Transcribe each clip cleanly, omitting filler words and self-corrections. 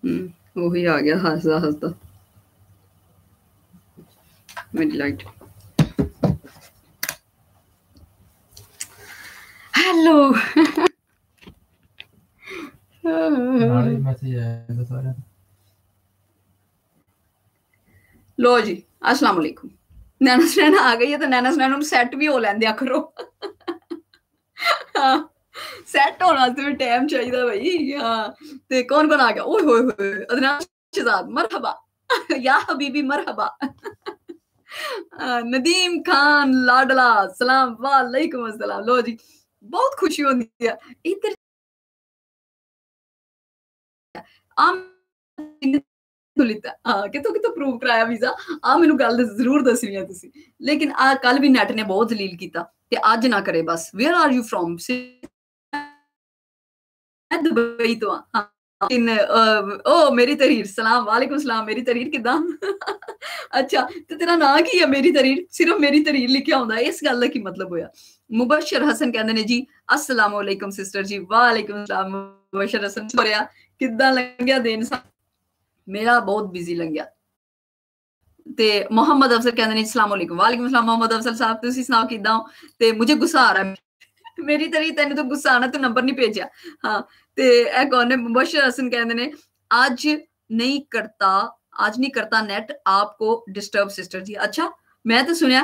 ਉਹੀ ਆ ਗਿਆ ਹੱਸਦਾ ਹੱਸਦਾ ਮੇਰੀ ਲਾਈਟ। ਹੈਲੋ लो जी अस्सलाम वालेकुम। नैना सुनैना आ गई है तो नैना सुनैना सैट भी हो लैन दिया करो। हाँ सैट होने वास्ते भी टाइम चाहिए भाई। हाँ ते कौन कौन आ गया? ओए होए होए अदनान शहजाद मरहबा या हबीबी मरहबा। नदीम खान लाडला सलाम वालेकुम अस्सलाम। लो जी बहुत खुशी होती है इधर कितों कितों प्रूव कराया वीजा आ मैनू गल जरूर दसनी है तुसी। लेकिन आ कल भी नैट ने बहुत जलील किया ते अज ना करे बस। Where are you from? Dubai तो हाँ ओ मेरी तहरीर सलाम वालेकुम सलाम। मेरी तहरीर किदा अच्छा तो तेरा नाम की है? मेरी तहरीर सिर्फ मेरी तहरीर लिखिया होंदा इस गल दा की मतलब होया? मुबशर हसन कहंदे ने जी अस्सलाम वालेकुम सिस्टर जी। वालेकुम सलाम मुबशर हसन। बोलिया किदा लंघिया दिन? मेरा बहुत बिजी लंघिया। ते मोहम्मद अफसर कहंदे ने अस्सलाम वालेकुम। वालेकुम सलाम मोहम्मद अफसर साहब तुसी सुनाओ किदा हो? ते मुझे गुस्सा आ रहा है मेरी तरी तेन तो गुस्सा आना तू नंबर नहीं भेजा। हाँ ते ए कौन है? मुबशर हसन कहंदे ने आज नहीं करता आज नहीं करता नेट आपको डिस्टर्ब सिस्टर जी। अच्छा मैं तो सुनिया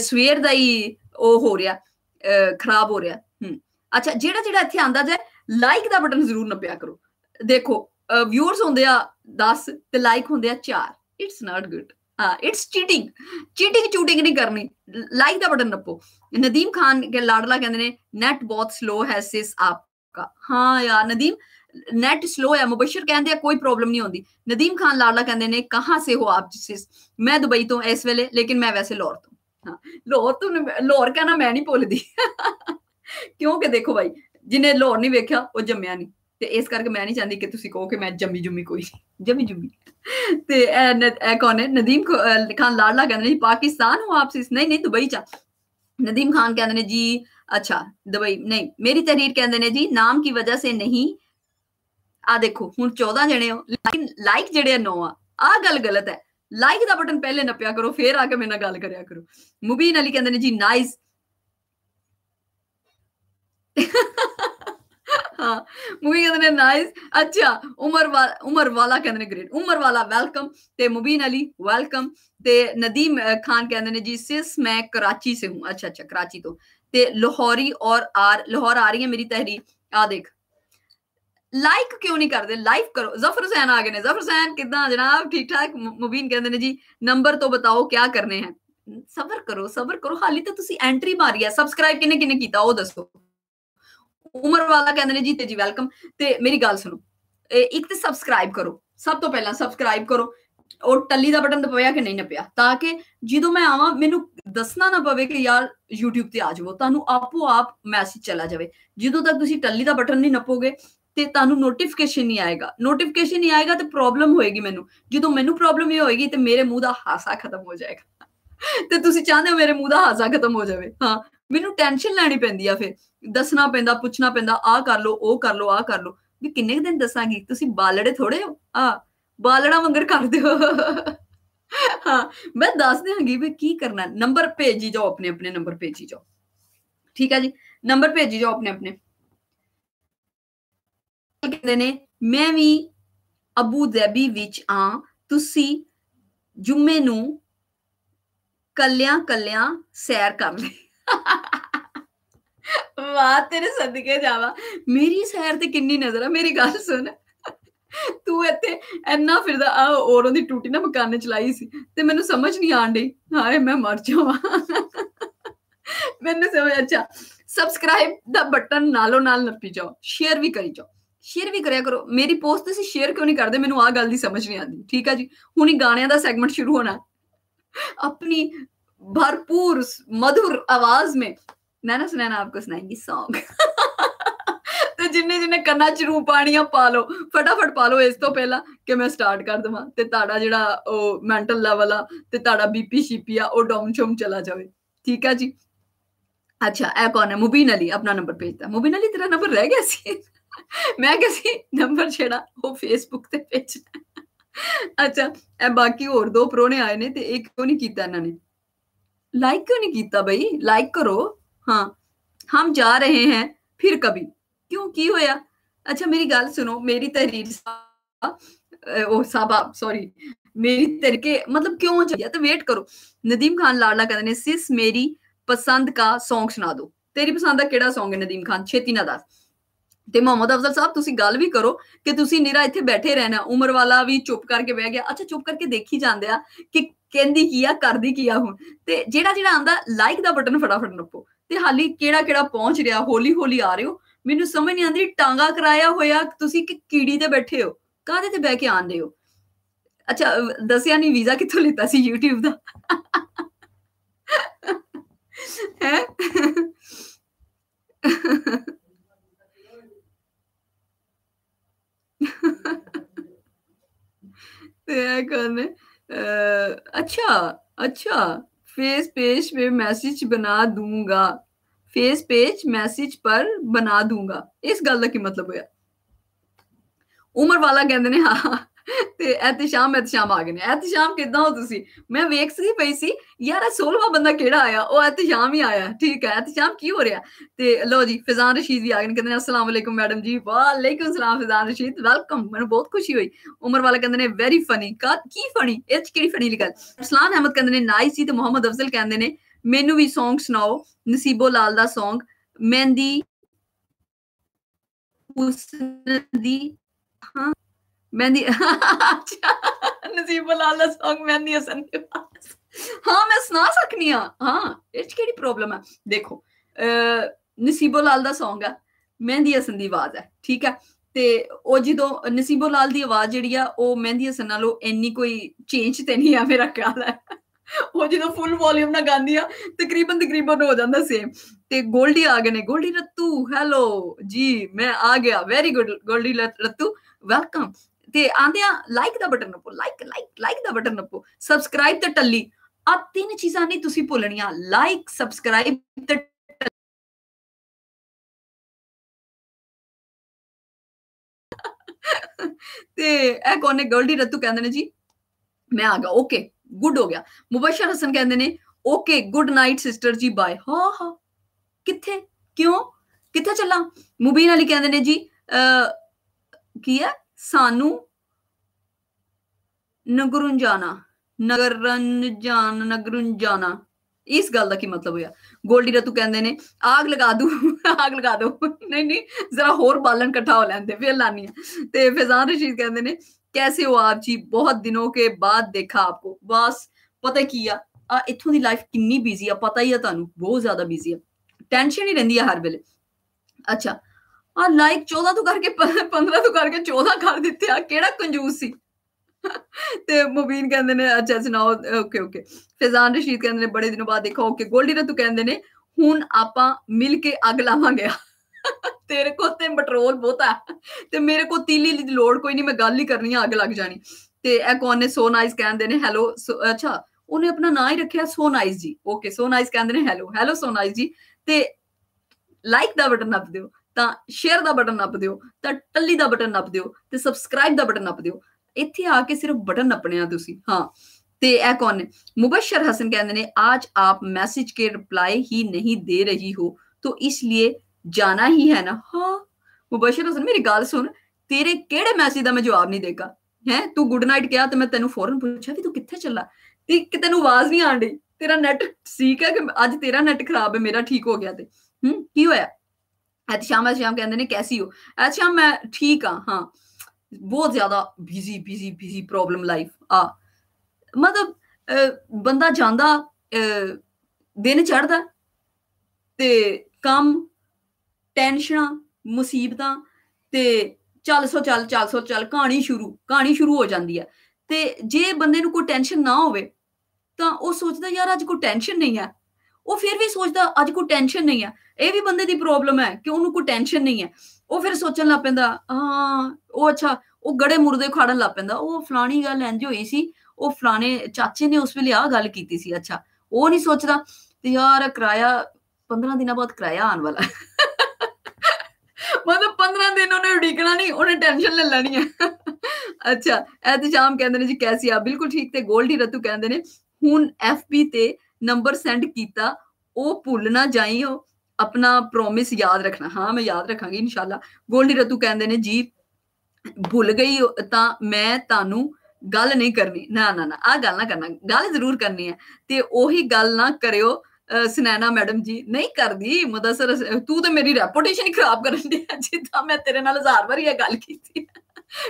सवेर दा ही ओ हो रहा खराब हो रहा। अच्छा जेड़ा जेड़ा इत्थे आंदा जाए लाइक दा बटन जरूर नप्पिया करो। देखो व्यूअर्स होंदे आ 10 ते लाइक होंदे आ 4। It's not good. हाँ इट्स चीटिंग चीटिंग चूटिंग नहीं करनी। लाइक दा बटन नप्पो। नदीम खान के लाडला कहते ने नेट बहुत स्लो है सिस आपका। हाँ यार नदीम नेट स्लो है। मुबशर कहते हैं कोई प्रॉब्लम नहीं होती। नदीम खान लाडला कहते ने कहाँ से हो आप सिस? मैं दुबई तो इस वेले लेकिन मैं वैसे लाहौर तो। हाँ लाहौर कहना मैं नहीं भुलदी क्योंकि देखो भाई जिन्हें लाहौर नहीं वेख्या वो जम्मिया नहीं ते इस करके मैं नहीं चाहती कि तुसी कहो कि मैं जम्मी जुम्मी कोई जम्मी जुम्मी ते ए कौन है? नदीम खान लाडला कहते हैं पाकिस्तान हो आप सिस? नहीं नहीं दुबई चा। नदीम खान कहते ने जी अच्छा दुबई नहीं। मेरी तहरीर कहते ने जी नाम की वजह से नहीं। आ देखो हुन 14 जने हो लेकिन लाइक जेड़े 9 आ गल गलत है। लाइक दा बटन पहले नप्पिया करो फिर आके मेरे नाल गल करया करो। मुबीन अली कहते ने जी नाइस हाँ मूवी कहते ने नाइस। अच्छा उमर वाला कहते ने ग्रेट। उमर वाला वेलकम ते मुबीन अली वेलकम ते नदीम खान कहते ने जी सिस मैं कराची से हूँ। अच्छा अच्छा कराची तो ते लाहौरी और लाहौर आ रही है मेरी तहरीर। आ देख लाइक क्यों नहीं करते? लाइक करो। जफर हुसैन आ गए ने। जफर हुसैन किदा जनाब ठीक ठाक? मुबीन कहते ने जी नंबर तो बताओ क्या करने हैं? सबर करो हाली तो तुसी एंट्री मारी है। सब्सक्राइब किने किने कीता ओ दसो। उमर वाला कहते ने जी ते जी वेलकम ते मेरी गल सुनो एक तो सब्सक्राइब करो। सब तो पहला सब्सक्राइब करो और टल्ली दा बटन दबाया कि नहीं नप्पिया ताकि जो मैं आवां मैनू दसना ना पवे कि यार यूट्यूब ते आ जाओ तुहानू आपो आप मैसेज चला जाए। जो तक तुसी टल्ली दा बटन नहीं नप्पोगे ते तुहानू नोटिफिकेशन नहीं आएगा। नोटिफिकेशन नहीं आएगा तो प्रॉब्लम होएगी मैनू। जो मैनू प्रॉब्लम ये होएगी तो मेरे मुंह दा हासा खत्म हो जाएगा ਤੇ ਤੁਸੀਂ ਚਾਹੁੰਦੇ ਹੋ ਮੇਰੇ ਮੂੰਹ ਦਾ ਹਾਸਾ ਖਤਮ ਹੋ ਜਾਵੇ। ਹਾਂ ਮੈਨੂੰ ਟੈਨਸ਼ਨ ਲੈਣੀ ਪੈਂਦੀ ਆ ਫਿਰ ਦੱਸਣਾ ਪੈਂਦਾ ਪੁੱਛਣਾ ਪੈਂਦਾ ਆ ਕਰ ਲੋ ਉਹ ਕਰ ਲੋ ਆ ਕਰ ਲੋ ਵੀ ਕਿੰਨੇ ਦਿਨ ਦੱਸਾਂਗੀ ਤੁਸੀਂ ਬਾਲੜੇ ਥੋੜੇ ਹੋ ਆ ਬਾਲੜਾ ਵਾਂਗਰ ਕਰ ਦਿਓ ਹਾਂ ਮੈਂ ਦੱਸ ਦਿਆਂਗੀ ਵੀ ਕੀ ਕਰਨਾ। ਨੰਬਰ ਭੇਜੀ ਜਾਓ ਆਪਣੇ ਆਪਣੇ ਨੰਬਰ ਭੇਜੀ ਜਾਓ ਠੀਕ ਹੈ ਜੀ ਨੰਬਰ ਭੇਜੀ ਜਾਓ ਆਪਣੇ ਆਪਣੇ। ਕਹਿੰਦੇ ਨੇ ਮੈਂ ਵੀ ਅਬੂ ਜ਼ੈਬੀ ਵਿੱਚ ਆ ਤੁਸੀਂ ਜੁਮੇ ਨੂੰ कल्यां कल्यां सैर कर ले वाह तेरे सदके जावा मेरी सैर ते किन्नी नजर है। मेरी गल सुन तू इत्थे इन्ना फिरदा औरों दी टूटी ना मकाने चलाई सी ते मैनू समझ नहीं आन डई। हाय मैं मर जावां मैनू समझ। अच्छा सब्सक्राइब दा बटन नालों नाल नप्पी जाओ शेयर भी करी जाओ। शेयर भी करया करो। मेरी पोस्ट तुसीं शेयर क्यों नहीं करदे? मैनू आ गल दी समझ नहीं आती। ठीक है जी हुण ही गाणियां दा सेगमेंट शुरू होना अपनी भरपूर मधुर आवाज में नैना सुनैना आपको सुनाएंगी सॉन्ग तो जिन्ने जिन्ने कन्ना च रू पानियां पा लो फटाफट पा लो इस तो पहला कि मैं स्टार्ट कर देवां ते ताड़ा जेड़ा ओ मेंटल लेवल आ ते ताड़ा बीपी शीपी आ ओ डाउन शोम चला जावे। ठीक है जी अच्छा ए कौन है? मुबीन अली अपना नंबर भेजता। मुबीन अली तेरा नंबर रह गया सी मैं किया सी नंबर जेड़ा वो फेसबुक ते भेजना अच्छा ए बाकी होर 2 प्रोने आए ने ते एक क्यों नहीं कीता इन्हां ने लाइक क्यों नहीं कीता भई लाइक करो हाँ हम जा रहे हैं फिर कभी क्यों की होया अच्छा मेरी गल सुनो मेरी तहरीर ओ साबा सॉरी मेरी तरीके मतलब क्यों चाहिए तो वेट करो नदीम खान लाडला कहते ने सिस मेरी पसंद का सॉन्ग सुना दो तेरी पसंद का केड़ा सॉन्ग है नदीम खान छेती ना दस ਤੇ ਮੁਹੰਮਦ ਅਫਜ਼ਲ ਸਾਹਿਬ ਤੁਸੀਂ ਗੱਲ ਵੀ ਕਰੋ ਕਿ ਤੁਸੀਂ ਨਿਰਾ ਇੱਥੇ ਬੈਠੇ ਰਹਿਣਾ ਉਮਰ ਵਾਲਾ ਵੀ ਚੁੱਪ ਕਰਕੇ ਬਹਿ ਗਿਆ ਅੱਛਾ ਚੁੱਪ ਕਰਕੇ ਦੇਖੀ ਜਾਂਦੇ ਆ ਕਿ ਕਹਿੰਦੀ ਕੀ ਆ ਕਰਦੀ ਕੀ ਆ ਹੁਣ ਤੇ ਜਿਹੜਾ ਜਿਹੜਾ ਆਂਦਾ ਲਾਈਕ ਦਾ ਬਟਨ ਫਟਾਫਟ ਨੱਪੋ ਤੇ ਹਾਲੀ ਕਿਹੜਾ ਕਿਹੜਾ ਪਹੁੰਚ ਰਿਹਾ ਹੌਲੀ ਹੌਲੀ ਆ ਰਹੇ ਹੋ ਮੈਨੂੰ ਸਮਝ ਨਹੀਂ ਆਂਦੀ ਟਾਂਗਾ ਕਰਾਇਆ ਹੋਇਆ ਤੁਸੀਂ ਕਿ ਕੀੜੀ ਤੇ ਬੈਠੇ ਹੋ ਕਾਹਦੇ ਤੇ ਬਹਿ ਕੇ ਆਂਦੇ ਹੋ ਅੱਛਾ ਦੱਸਿਆ ਨਹੀਂ ਵੀਜ਼ਾ ਕਿੱਥੋਂ ਲਿੱਤਾ ਸੀ YouTube ਦਾ ਹੈ करने अच्छा अच्छा फेस पेज पे मैसेज बना दूंगा फेस पेज मैसेज पर बना दूंगा इस गल का की मतलब होया उमर वाला कहते ने हाँ ਤੇ ਐਤਸ਼ਾਮ ਆ ਗਏ ਨੇ ਐਤਸ਼ਾਮ ਕਿਦਾਂ ਹੋ ਤੁਸੀਂ ਮੈਂ ਵੇਖ ਸੀ ਪਈ ਸੀ ਯਾਰ 16ਵਾਂ ਬੰਦਾ ਕਿਹੜਾ ਆਇਆ ਉਹ ਐਤਸ਼ਾਮ ਹੀ ਆਇਆ ਠੀਕ ਹੈ ਐਤਸ਼ਾਮ ਕੀ ਹੋ ਰਿਹਾ ਤੇ ਲੋ ਜੀ ਫਿਜ਼ਾਨ ਰਸ਼ੀਦ ਵੀ ਆ ਗਏ ਨੇ ਕਹਿੰਦੇ ਨੇ अस्सलाम वालेकुम ਮੈਡਮ ਜੀ ਵਾਲੇਕੁਮ ਸਲਾਮ ਫਿਜ਼ਾਨ ਰਸ਼ੀਦ ਵੈਲਕਮ ਮੈਨੂੰ ਬਹੁਤ ਖੁਸ਼ੀ ਹੋਈ ਉਮਰ ਵਾਲਾ ਕਹਿੰਦੇ ਨੇ ਵੈਰੀ ਫਨੀ ਕੀ ਫਨੀ ਇਹ ਚ ਕਿਹੜੀ ਫਨੀ ਗੱਲ ਅਸਲਾਨ ਅਹਿਮਦ ਕਹਿੰਦੇ ਨੇ ਨਾਈਸ ਜੀ ਤੇ ਮੁਹੰਮਦ ਅਫਜ਼ਲ ਕਹਿੰਦੇ ਨੇ ਮੈਨੂੰ ਵੀ Song ਸੁਣਾਓ ਨਸੀਬੋ ਲਾਲ ਦਾ Song ਮਹਿੰਦੀ ਹੁਸਨ ਦੀ ਹਾਂ मेहंदी अच्छा नसीब लाल दा सॉन्ग मेहंदी हसन के पास हाँ मैं सुना सकनी हाँ इच केड़ी प्रॉब्लम है देखो नसीबो लाल दा सॉन्ग है मेहंदी हसन दी आवाज है ठीक है ते ओ जदों नसीबो लाल दी आवाज जेहड़ी आ ओ मेहंदी हसन नालों इन्नी कोई चेंज ते नहीं है मेरा ख्याल है ਉਹ ਜਦੋਂ ਫੁੱਲ ਵੋਲਿਊਮ ਨਾਲ ਗਾਉਂਦੀ ਆ ਤਕਰੀਬਨ ਹੋ ਜਾਂਦਾ ਸੇਮ ਤੇ ਗੋਲਡੀ ਆ ਗਏ ਨੇ ਗੋਲਡੀ ਰੱਤੂ ਹੈਲੋ ਜੀ ਮੈਂ ਆ ਗਿਆ very good Goldy Rattu welcome ਤੇ ਆਂਦੇ ਆ ਲਾਈਕ ਦਾ ਬਟਨ ਨੱਪੋ ਲਾਈਕ ਦਾ ਬਟਨ ਨੱਪੋ ਸਬਸਕ੍ਰਾਈਬ ਤੇ ਟੱਲੀ ਆ ਤਿੰਨ ਚੀਜ਼ਾਂ ਨਹੀਂ ਤੁਸੀਂ ਭੁੱਲਣੀਆਂ ਲਾਈਕ ਸਬਸਕ੍ਰਾਈਬ ਤੇ ਤੇ ਇਹ ਕੋਨੇ ਗੋਲਡੀ ਰੱਤੂ ਕਹਿੰਦੇ ਨੇ ਜੀ ਮੈਂ ਆ ਗਿਆ ਓਕੇ गुड हो गया मुबशर हसन कहते ने ओके गुड नाइट सिस्टर जी बाय हाँ हाँ किथे क्यों किथे चला मुबीन अली कहते ने जी की है सानू नगरुन जाना इस गल का की मतलब होया गोल्डी रतू कहते ने आग लगा दो नहीं जरा होर बालन इकट्ठा हो लेंदे फिर लानी ते फैजान रशीद कहते ने कैसे हो आप जी बहुत दिनों के बाद देखा आपको बस पता की इत्थों दी लाइफ कितनी बिजी है पता ही है तुहानू बहुत ज्यादा बिजी है टेंशन ही रहिंदी है हर वेले अच्छा लाइक 14 तो करके 15 तो करके 14 कर दिते आ केड़ा कंजूस सी ते मुबीन कहंदे ने अच्छा सुनाओ ओके फैजान रशीद कहंदे ने बड़े दिनों बाद देखा ओके गोल्डी रतू कहंदे ने हुण आपां मिल के अग लावांगे तेरे को ते पेट्रोल बहुत है ते मेरे को तीली दी लोड़ कोई नहीं मैं गल ही करनी है अग लग जानी ते ए कौन ने सो नाइस कहंदे ने हेलो अच्छा उन्हें अपना नाम ही रखिया सो नाइस जी ओके सो नाइस कहंदे ने हेलो सो नाइस जी ते लाइक दा बटन नप दियो तां शेयर दा बटन नप दियो तां टल्ली दा बटन नप दियो ते सब्सक्राइब दा बटन नप दियो इत्थे आके सिर्फ बटन नपने आ तुसी हां ते ए कौन ने मुबशर हसन कहंदे ने आज आप मैसेज के रिप्लाई ही नहीं दे रही हो तो इसलिए जाना ही है ना हाँ मुबशर हसन मेरी गल सुन तेरे केड़े मैसेज दा मैं जवाब नहीं देगा है तू गुड नाइट कहा तो मैं तेनू फौरन पूछा भी तू किथे चला ते तेनू आवाज नहीं आंदी तेरा नेट ठीक है कि आज तेरा नेट खराब है मेरा ठीक हो गया ते की होया एहतशाम कहंदे ने कैसी हो एहतशाम मैं ठीक हाँ बहुत ज्यादा बिजी प्रॉब्लम लाइफ मतलब बंदा जांदा दिन चढ़दा ते कम टेंशना मुसीबतां ते चल कहानी शुरू हो जाती है ते जे बंदे नूं कोई टेंशन ना होवे तां ओह सोचदा यार अज कोई टेंशन नहीं है ओह फिर भी सोचदा अज कोई टेंशन नहीं है ਇਹ ਵੀ ਬੰਦੇ ਦੀ ਪ੍ਰੋਬਲਮ ਹੈ ਕਿ ਉਹਨੂੰ ਕੋਈ ਟੈਨਸ਼ਨ ਨਹੀਂ ਹੈ ਉਹ ਫਿਰ ਸੋਚਣ ਲੱਗ ਪੈਂਦਾ ਹਾਂ ਉਹ ਅੱਛਾ ਉਹ ਗੜੇ ਮੁਰਦੇ ਖਾੜਨ ਲੱਗ ਪੈਂਦਾ ਉਹ ਫਲਾਣੀ ਗੱਲ ਇੰਜ ਹੋਈ ਸੀ ਉਹ ਫਲਾਣੇ ਚਾਚੇ ਨੇ ਉਸ ਵੇਲੇ ਆਹ ਗੱਲ ਕੀਤੀ ਸੀ ਅੱਛਾ ਉਹ ਨਹੀਂ ਸੋਚਦਾ ਤੇ ਯਾਰ ਕਿਰਾਇਆ 15 ਦਿਨਾਂ ਬਾਅਦ ਕਿਰਾਇਆ ਆਉਣ ਵਾਲਾ मतलब 15 दिन उन्हें उड़ीकना नहीं, उन्हें टेंशन ले लेनी है। अच्छा, एहतशाम कहंदे ने जी कैसी आप? बिल्कुल ठीक। ते गोल्डी रतू कहंदे ने हुण एफबी ते नंबर सेंड कीता, ओ भुल ना जाइयो, अपना प्रॉमिस याद रखना। हाँ, मैं याद रखांगी इंशाल्लाह। गोल्डी रतू कहंदे ने जी भुल गई तां मैं तानू गल नहीं करनी। ना ना ना, आ गल ना करना, गल जरूर करनी है। ते ओही गल ना करियो सुनैना मैडम जी। नहीं करदी मुदस्सर, तू तो मेरी रेपुटेशन ही खराब करन दी है, जिद्दां मैं तेरे नाल 1000 वारी ये गल कीती।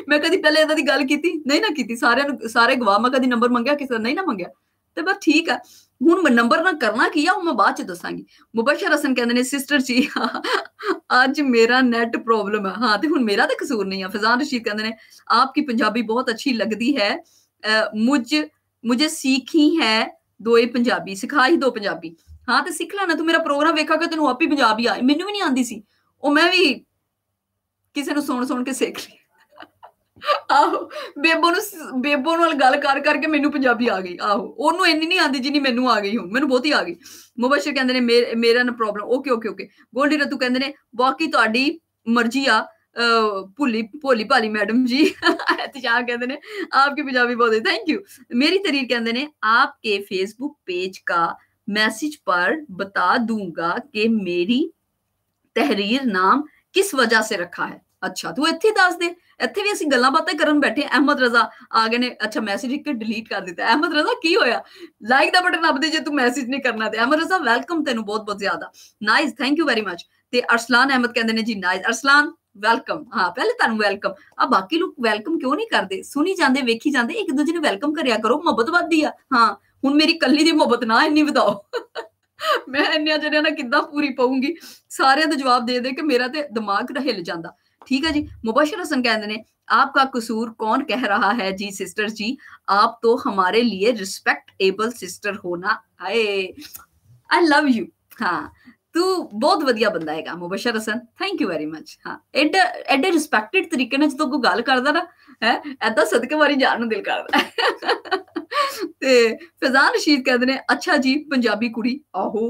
मैं कदी पहले इदां दी गल कीती नहीं ना कीती। सारे गवाह, मैं कदी नंबर मंगया किसे दा? नहीं ना मंगया। ते बस ठीक है। हुण नंबर ना करना की आ, मैं बाद च दसांगी। मुबशर हसन कहंदे ने सिस्टर जी आज मेरा नेट प्रॉब्लम है। हाँ, ते हुण मेरा ते कसूर नहीं है। फैजान रशीद कहंदे ने आपकी पंजाबी बहुत अच्छी लगदी है। मुझे सीखी है दो पंजाबी, सिखाई दो पंजाबी। हाँ, ते सिख लेना। तू मेरा प्रोग्राम वेखा के तेनू आपी पंजाबी आ। मैनू भी नहीं आंदी सी, ओ मैं भी किसे नू सुन के सिख ली। ਆਹੋ, ਬੇਬੋ ਨਾਲ ਗੱਲ ਕਰ ਕਰਕੇ ਮੈਨੂੰ ਪੰਜਾਬੀ ਆ ਗਈ। ਆਹੋ, ਉਹਨੂੰ ਇੰਨੀ ਨਹੀਂ ਆਉਂਦੀ ਜਿੰਨੀ ਮੈਨੂੰ ਆ ਗਈ ਹੁਣ। ਮੈਨੂੰ ਬਹੁਤੀ ਆ ਗਈ। ਮੁਬਸ਼ਰ ਕਹਿੰਦੇ ਨੇ ਮੇਰਾ ਨਾ ਪ੍ਰੋਬਲਮ। ਓਕੇ। ਗੋਲਡੀ ਰਤੂ ਕਹਿੰਦੇ ਨੇ ਬਾਕੀ ਤੁਹਾਡੀ ਮਰਜ਼ੀ ਆ ਭੋਲੀ ਭਾਲੀ ਮੈਡਮ जी। एहतशाम कहते ने आपकी पंजाबी बहुत है, थैंक यू। मेरी तहरीर कहते ने आपके फेसबुक पेज का मैसेज पर बता दूंगा कि मेरी तहरीर नाम किस वजह से रखा है। अच्छा, तू ਇੱਥੇ ਦੱਸ ਦੇ। ਇੱਥੇ ਵੀ ਅਸੀਂ ਗੱਲਾਂ ਬਾਤਾਂ ਕਰਨ ਬੈਠੇ। ਅਹਿਮਦ ਰਜ਼ਾ ਆ ਗਏ ਨੇ। ਅੱਛਾ, ਮੈਸੇਜ ਇੱਕ ਡਿਲੀਟ ਕਰ ਦਿੱਤਾ। ਅਹਿਮਦ ਰਜ਼ਾ ਕੀ ਹੋਇਆ? ਲਾਈਕ ਦਾ ਬਟਨ ਨੱਪ ਦੇ ਜੇ ਤੂੰ ਮੈਸੇਜ ਨਹੀਂ ਕਰਨਾ ਤੇ। ਅਹਿਮਦ ਰਜ਼ਾ ਵੈਲਕਮ ਤੈਨੂੰ ਬਹੁਤ ਜ਼ਿਆਦਾ। Nice, thank you very much. ਤੇ ਅਰਸਲਾਨ ਅਹਿਮਦ ਕਹਿੰਦੇ ਨੇ ਜੀ ਨਾਈਸ। ਅਰਸਲਾਨ ਵੈਲਕਮ। ਹਾਂ, ਪਹਿਲੇ ਤੁਹਾਨੂੰ ਵੈਲਕਮ। ਆ ਬਾਕੀ ਲੋਕ ਵੈਲਕਮ ਕਿਉਂ ਨਹੀਂ ਕਰਦੇ? ਸੁਣੀ ਜਾਂਦੇ, ਵੇਖੀ ਜਾਂਦੇ, ਇੱਕ ਦੂਜੇ ਨੂੰ ਵੈਲਕਮ ਕਰਿਆ ਕਰੋ। ਮੁਹੱਬਤ ਵੱਧਦੀ ਆ। ਹਾਂ, ਹੁਣ ਮੇਰੀ ਕੱਲੀ ਦੀ ਮੁਹੱਬਤ ਨਾ ਇੰਨੀ ਵਧਾਓ। ਮੈਂ ਇੰਨਿਆਂ ਜਣਿਆਂ ਨਾਲ ਕਿੱਦਾਂ ਪੂਰੀ ਪਾਉਂਗੀ? ਸਾਰਿਆਂ ਦਾ ਜਵਾਬ ਦੇ ਕੇ ਮੇਰਾ ਤੇ ਦਿਮਾਗ ਹਿੱਲ ਜਾਂਦਾ। ठीक है जी। मुबशर हसन कहते हैं आपका कसूर कौन कह रहा है जी सिस्टर जी, आप तो हमारे लिए रिस्पेक्टेबल सिस्टर होना। Hi, I love you. हाँ, तू बहुत वधिया बंदा हैगा Mubashar Hasan, thank you very much. हाँ, एडे रिस्पेक्टेड तरीके नाल जदों कोई गल करदा ना है, ऐदा सदके वारी जान नूं दिल करदा। ते फैजान रशीद कहते ने अच्छा जी पंजाबी कुड़ी। आहो।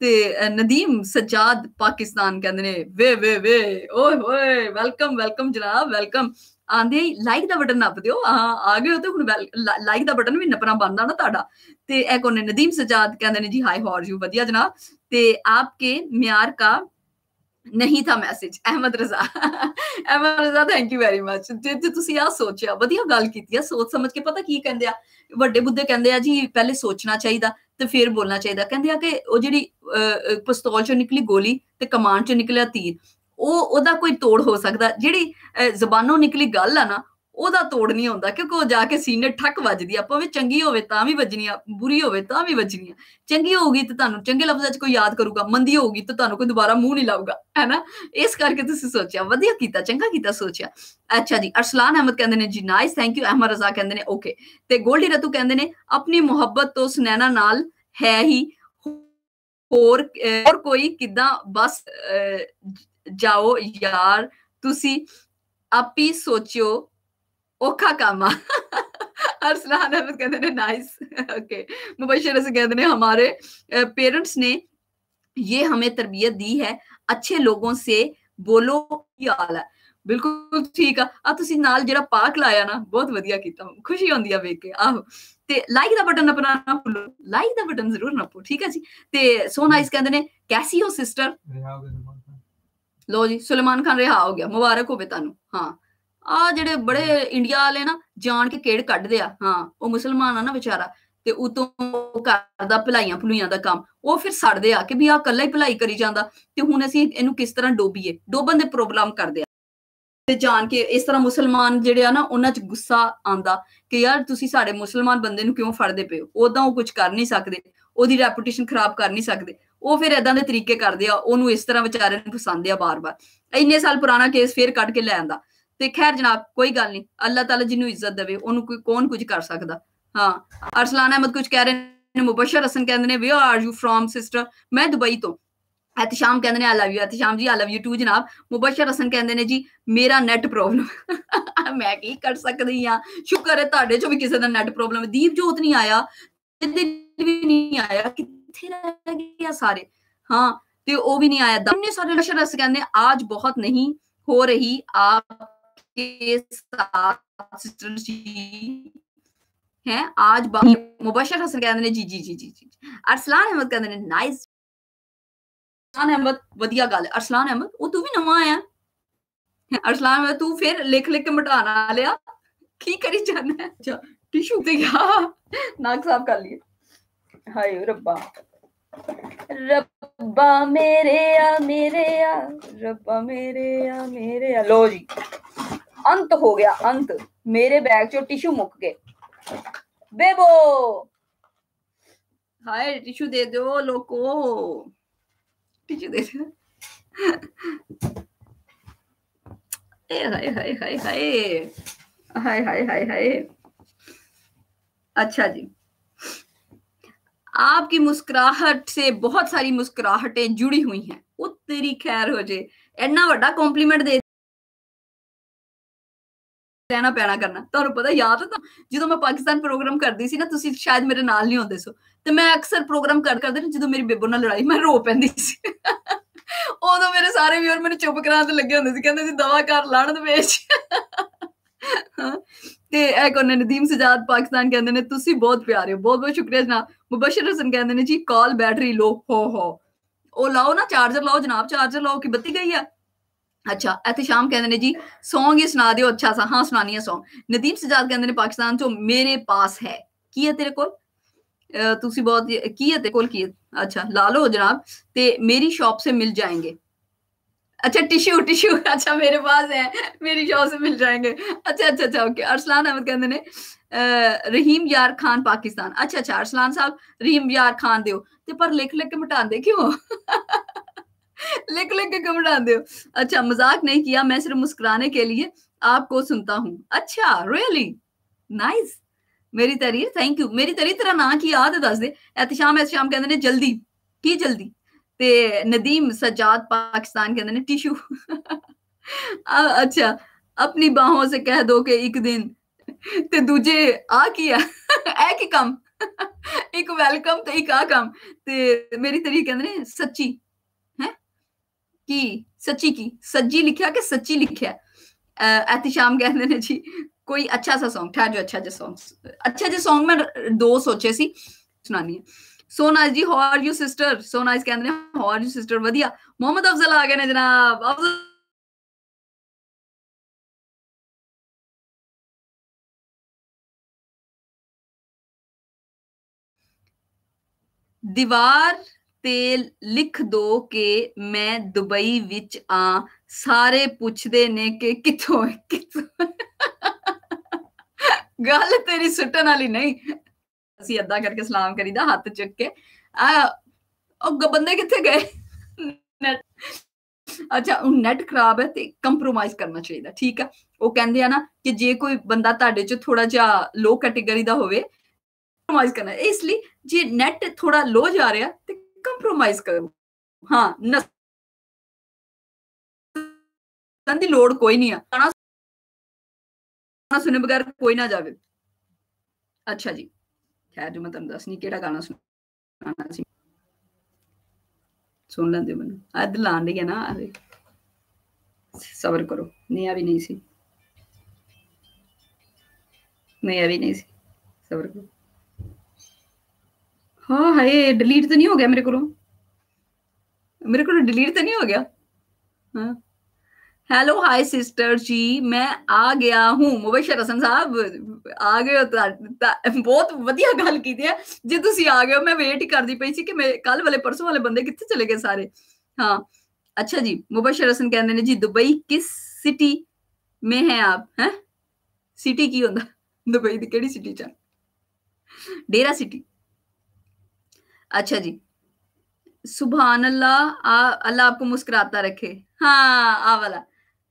ते नदीम सज्जाद पाकिस्तान कहते ने वे ओए होए वेलकम जनाब, वेलकम। आंदे ही लाइक दा बटन नप दियो। हाँ, आ गए हो तो हुण लाइक दा बटन भी नपना बनदा ना तुहाडा। ते ए कोने नदीम सज्जाद कहते ने जी हाय हाउ आर यू? वधिया जनाब। ते आपके म्यार का नहीं था message. Ahmad Raza thank you very much. जे ਤੁਸੀਂ ਆ ਸੋਚਿਆ, ਵਧੀਆ ਗੱਲ ਕੀਤੀ ਆ। ਸੋਚ ਸਮਝ ਕੇ ਪਤਾ ਕੀ ਕਹਿੰਦੇ ਆ ਵੱਡੇ ਬੁੱਧੇ? ਕਹਿੰਦੇ ਆ ਜੀ ਪਹਿਲੇ ਸੋਚਣਾ ਚਾਹੀਦਾ ਤੇ ਫਿਰ ਬੋਲਣਾ ਚਾਹੀਦਾ। ਕਹਿੰਦੇ ਆ ਕਿ ਉਹ ਜਿਹੜੀ ਪਿਸਤੌਲ ਚੋਂ ਨਿਕਲੀ ਗੋਲੀ ਤੇ ਕਮਾਨ ਚੋਂ ਨਿਕਲਿਆ ਤੀਰ, ਉਹਦਾ ਕੋਈ ਤੋੜ ਹੋ ਸਕਦਾ? ਜਿਹੜੀ ਜ਼ਬਾਨੋਂ ਨਿਕਲੀ ਗੱਲ ਆ ਨਾ, ਉਹਦਾ ਤੋੜ ਨਹੀਂ ਹੁੰਦਾ, ਕਿਉਂਕਿ ਉਹ ਜਾ ਕੇ ਸੀਨੇ ਠੱਕ ਵੱਜਦੀ ਆ। ਭਾਵੇਂ ਚੰਗੀ ਹੋਵੇ ਤਾਂ ਵੀ ਵੱਜਣੀ ਆ, ਬੁਰੀ ਹੋਵੇ ਤਾਂ ਵੀ ਵੱਜਣੀ ਆ। ਚੰਗੀ ਹੋਊਗੀ ਤੇ ਤੁਹਾਨੂੰ ਚੰਗੇ ਲਫ਼ਜ਼ਾਂ 'ਚ ਕੋਈ ਯਾਦ ਕਰੂਗਾ, ਮੰਦੀ ਹੋਊਗੀ ਤੇ ਤੁਹਾਨੂੰ ਕੋਈ ਦੁਬਾਰਾ ਮੂੰਹ ਨਹੀਂ ਲਾਊਗਾ, ਹੈ ਨਾ? ਇਸ ਕਰਕੇ ਤੁਸੀਂ ਸੋਚਿਆ, ਵਧੀਆ ਕੀਤਾ, ਚੰਗਾ ਕੀਤਾ ਸੋਚਿਆ। ਅੱਛਾ ਜੀ। ਅਰਸਲਾਨ ਅਹਿਮਦ ਕਹਿੰਦੇ ਨੇ ਜੀ ਨਾਈਸ, ਥੈਂਕ ਯੂ। ਅਹਿਮਦ ਰਜ਼ਾ ਕਹਿੰਦੇ ਨੇ ਓਕੇ। ਤੇ ਗੋਲਡੀ ਰਤੂ ਕਹਿੰਦੇ ਨੇ ਆਪਣੀ ਮੁਹੱਬਤ ਤੋਂ ਸੁਨੈਣਾ ਨਾਲ ਹੈ ਹੀ, ਹੋਰ ਕੋਈ ਕਿੱਦਾਂ? ਬਸ ਜਾਓ ਯਾਰ, ਤੁਸੀਂ ਆਪੀ ਸੋਚਿਓ, औखा काम अरसलान अहमद कहते हैं नाइस। ओके। मुबशर से कहते हैं हमारे पेरेंट्स ने ये हमें तरबियत दी है, अच्छे लोगों से बोलो की हाल है। बिल्कुल ठीक आ। तुसी नाल जेड़ा पाक लाया ना, बहुत वधिया कीता, खुशी होंदी आ वेख के। आहो, ते लाइक दा बटन अपना ना भुल्लो, लाइक दा बटन जरूर नपो, ठीक है जी। ते सो नाइस कहते हैं कैसी हो सिस्टर? लो जी, सुलेमान खान रिहा हो गया, मुबारक होवे तानू। हाँ, ਆ ਜਿਹੜੇ ਬੜੇ ਇੰਡੀਆ ਵਾਲੇ ਨਾ ਜਾਣ ਕੇ ਕਿਹੜ ਕੱਢਦੇ ਆ। ਹਾਂ, ਉਹ ਮੁਸਲਮਾਨ ਆ ਨਾ ਵਿਚਾਰਾ, ਤੇ ਉਤੋਂ ਕਰਦਾ ਭਲਾਈਆਂ ਦਾ ਕੰਮ। ਉਹ ਫਿਰ ਸੜਦੇ ਆ ਕਿ ਵੀ ਆ ਕੱਲਾ ਹੀ ਭਲਾਈ ਕਰੀ ਜਾਂਦਾ ਤੇ ਹੁਣ ਅਸੀਂ ਇਹਨੂੰ ਕਿਸ ਤਰ੍ਹਾਂ ਡੋਬੀਏ। ਡੋਬਣ ਦੇ ਪ੍ਰੋਗਰਾਮ ਕਰਦੇ ਆ ਤੇ ਜਾਣ ਕੇ ਇਸ ਤਰ੍ਹਾਂ ਮੁਸਲਮਾਨ ਜਿਹੜੇ ਆ ਨਾ, ਉਹਨਾਂ 'ਚ ਗੁੱਸਾ ਆਉਂਦਾ ਕਿ ਯਾਰ ਤੁਸੀਂ ਸਾਡੇ ਮੁਸਲਮਾਨ ਬੰਦੇ ਨੂੰ ਕਿਉਂ ਫੜਦੇ ਪਏ ਹੋ? ਉਦਾਂ ਉਹ ਕੁਝ ਕਰ ਨਹੀਂ ਸਕਦੇ, ਉਹਦੀ ਰੈਪੂਟੇਸ਼ਨ ਖਰਾਬ ਕਰ ਨਹੀਂ ਸਕਦੇ। ਉਹ ਫਿਰ ਏਦਾਂ ਦੇ ਤਰੀਕੇ ਕਰਦੇ ਆ, ਉਹਨੂੰ ਇਸ ਤਰ੍ਹਾਂ ਵਿਚਾਰੇ ਨੂੰ ਫਸਾਉਂਦੇ ਆ ਬਾਰ-ਬਾਰ। ਇੰਨੇ ਸਾਲ ਪੁਰਾਣਾ ਕੇਸ ਫਿਰ ਕੱਢ ਕੇ ਲੈ ਆਂਦਾ। ਤੇ ਖੈਰ ਜਨਾਬ, ਕੋਈ ਗੱਲ ਨਹੀਂ, ਅੱਲਾਹ ਤਾਲਾ ਜਿਹਨੂੰ ਇੱਜ਼ਤ ਦੇਵੇ ਉਹਨੂੰ ਕੌਣ ਕੁਝ ਕਰ ਸਕਦਾ। ਹਾਂ, ਅਰਸਲਾਨ ਅਹਿਮਦ ਕੁਝ ਕਹਿ ਰਹੇ ਨੇ। ਮੁਬਸ਼ਰ ਹਸਨ ਕਹਿੰਦੇ ਨੇ where are you from sister? ਮੈਂ ਦੁਬਈ ਤੋਂ। एहतशाम कहते हैं I love you. Ehtesham ji I love you too जनाब। मुबशर हसन कहते हैं जी मेरा नैट प्रॉब्लम। मैं की कर सकती हाँ, शुक्र है तुहाडे चों भी किसी दा नैट प्रॉब्लम। दीपजोत नहीं आया, भी नहीं आया, कित्थे रह गए सारे? हाँ, ते वो भी नहीं आया। दमने सारे मुबशर हसन कहते आज बहुत नहीं हो रही आपके साथ सिस्टर जी हैं आज मुबशर हसन कहते हैं जी जी जी जी जी अरसलान अहमद कहते हैं नाइस अरसलान अहमद वधिया गल अरसलान अहमद वो तू भी नवा आया अरसलान अहमद तू फिर लिख लिख के मिटाना लिया की करी जाना अच्छा टिश्यू ते क्या नाक साफ कर लिए हाय रब्बा रब्बा मेरे आ रब्बा मेरे आ लो जी अंत हो गया अंत मेरे बैग चो टिश्यू मुक गए बेबो हाय टिश्यू दे दो लोको टिश्यू दे दो हाय हाय हाय हाय हाय हाय हाय हाय अच्छा जी आपकी मुस्कुराहट से बहुत सारी मुस्कुराहटें जुड़ी हुई हैं वो तेरी खैर हो जे इन्ना वड्डा कॉम्प्लीमेंट दे ਰਹਿਣਾ ਪੈਣਾ ਕਰਨਾ ਤੁਹਾਨੂੰ ਪਤਾ ਯਾਦ ਤਾਂ ਜਦੋਂ ਮੈਂ ਪਾਕਿਸਤਾਨ ਪ੍ਰੋਗਰਾਮ ਕਰਦੀ ਸੀ ਨਾ ਤੁਸੀਂ ਸ਼ਾਇਦ ਮੇਰੇ ਨਾਲ ਨਹੀਂ ਹੁੰਦੇ ਸੋ ਤੇ ਮੈਂ ਅਕਸਰ ਪ੍ਰੋਗਰਾਮ ਕਰਦੇ ਨਾ ਜਦੋਂ ਮੇਰੀ ਬੇਬੋ ਨਾਲ ਲੜਾਈ ਮੈਂ ਰੋ ਪੈਂਦੀ ਸੀ ਉਦੋਂ ਮੇਰੇ ਸਾਰੇ ਵੀਰ ਮੈਨੂੰ ਚੁੱਪ ਕਰਾਉਣ ਤੇ ਲੱਗੇ ਹੁੰਦੇ ਸੀ ਕਹਿੰਦੇ ਸੀ ਦਵਾ ਕਰ ਲਾਣਤ ਵੇਚ ਤੇ ਇਹ ਕੋਨੇ ਨਦੀਮ ਸਜਾਦ ਪਾਕਿਸਤਾਨ ਕਹਿੰਦੇ ਨੇ ਤੁਸੀਂ ਬਹੁਤ ਪਿਆਰੇ ਹੋ ਬਹੁਤ ਬਹੁਤ ਸ਼ੁਕਰੀਆ ਜਨਾਬ ਮੁਬਸ਼ਰ ਹਸਨ ਕਹਿੰਦੇ ਨੇ ਜੀ ਕਾਲ ਬੈਟਰੀ ਲੋ ਹੋ ਉਹ ਲਾਓ ਨਾ ਚਾਰਜਰ ਲਾਓ ਜਨਾਬ ਚਾਰਜਰ ਲਾਓ ਕਿ ਬੱਤੀ ਗਈ ਆ अच्छा एहतशाम कहते ने जी सॉन्ग ही सुना दियो अच्छा सा हाँ सुनानी है सॉन्ग नदीम सजाद कहते ने पाकिस्तान चो मेरे पास है की है तेरे कोल तुसी बहुत की है तेरे कोल की है अच्छा ला लो जनाब ते मेरी शॉप से मिल जाएंगे अच्छा टिश्यू टिश्यू अच्छा मेरे पास है मेरी शॉप से मिल जाएंगे अच्छा अच्छा अच्छा ओके अरसलान अहमद कहते ने रहीम यार खान पाकिस्तान अच्छा अच्छा अरसलान साहब रहीम यार खान दियो ते पर लिख लिख के मिटांदे क्यों लिख लिख के क्यों मिटाते हो अच्छा मजाक नहीं किया मैं सिर्फ मुस्कुराने के लिए आपको सुनता हूँ अच्छा रियली नाइस मेरी तरीर थैंक यू मेरी तरीर तेरा ना की याद है दस दे एहतशाम कहते ने जल्दी की जल्दी ते नदीम सजाद पाकिस्तान कहते ने टिश्यू अच्छा अपनी बाहों से कह दो कि एक दिन ते दूजे आ किया ऐ की कम एक वेलकम ते एक आ कम ते मेरी तरीर कहते ने सच्ची की सज्जी लिखा कि सच्ची लिखा एहतशाम कहते ने जी कोई अच्छा सा सॉन्ग ठहर जो अच्छा जो सॉन्ग मैं दो सोचे सी सुनानी है सो नाइस जी how are you sister so nice कहते ने हाउ आर यू सिस्टर वधिया मोहम्मद अफजल आ गए ने जनाब दीवार ते लिख दो कि मैं दुबई विच आ सारे पुछदे ने कि किथों गल तेरी सुटन वाली नहीं ਅਸੀਂ ਏਦਾਂ ਕਰਕੇ ਸਲਾਮ ਕਰੀਦਾ ਹੱਥ ਚੁੱਕ ਕੇ ਉਹ ਬੰਦੇ ਕਿੱਥੇ ਗਏ ਅੱਛਾ ਉਹ ਨੈਟ ਖਰਾਬ ਹੈ ਤੇ ਕੰਪਰੋਮਾਈਜ਼ ਕਰਨਾ ਚਾਹੀਦਾ ਠੀਕ ਆ ਉਹ ਕਹਿੰਦੇ ਆ ਨਾ ਕਿ ਜੇ ਕੋਈ ਬੰਦਾ ਤੁਹਾਡੇ ਚ ਥੋੜਾ ਜਿਹਾ ਲੋ ਕੈਟੇਗਰੀ ਦਾ ਹੋਵੇ ਕੰਪਰੋਮਾਈਜ਼ ਕਰਨਾ ਇਸ ਲਈ ਜੇ ਨੈਟ ਥੋੜਾ ਲੋ ਜਾ ਰਿਹਾ ਤੇ ਕੰਪਰੋਮਾਈਜ਼ ਕਰੋ ਹਾਂ ਨਸਣ ਦੀ ਲੋੜ ਕੋਈ ਨਹੀਂ ਆ ਗਾਣਾ ਸੁਣੇ ਬਗੈਰ ਕੋਈ ਨਾ ਜਾਵੇ ਅੱਛਾ ਜੀ खैर जो मैं तुम दस नहीं केड़ा गाना सुनाना सी सुन लेंदे मैनू अद लान दी है ना सबर करो नहीं अभी नहीं सी नहीं अभी नहीं सी सबर करो हाँ हाय डिलीट तो नहीं हो गया मेरे को डिलीट तो नहीं हो गया हाँ हेलो हाय सिस्टर जी मैं आ गया हूँ मुबशर हसन साहब आ गए हो बहुत वधिया गल की है जे तुसी आ गए हो मैं वेट ही करदी पई सी कि मैं कल वाले परसों वाले बंदे कित्थे चले गए सारे हाँ अच्छा जी मुबशर हसन कहते ने जी दुबई किस सिटी में है आप हैं सिटी की होंदा दुबई दी केड़ी सिटी च डेरा सिटी अच्छा जी सुभान अल्लाह अल्लाह आपको मुस्कुराता रखे हाँ आ वाला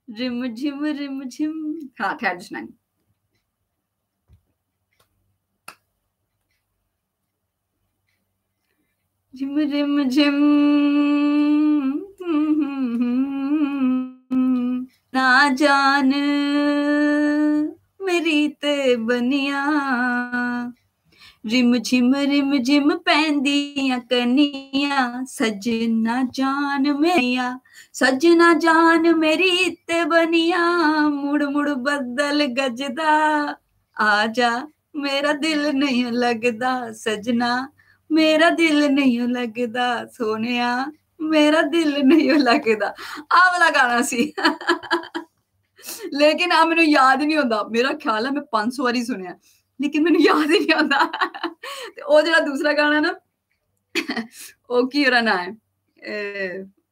रिम झिम हाँ ठहर जो सुनाएंगे झिम रिम झिम ना जान मेरी ते बनिया रिम झिम पैंदियां कनियां सजना जान मेरिया सजना जान मेरी ते बनिया मुड़ बदल गजदा आजा मेरा दिल नहीं लगदा सजना मेरा दिल नहीं लगदा सोनिया मेरा दिल नहीं लगदा आ वाला गाना सी लेकिन आ मैनू याद नहीं होंदा मेरा ख्याल है मैं 500 वारी सुनिया लेकिन मैनू याद ही नहीं आंदा ते ओ जेड़ा दूसरा गाना ना ओ की ओरा ना है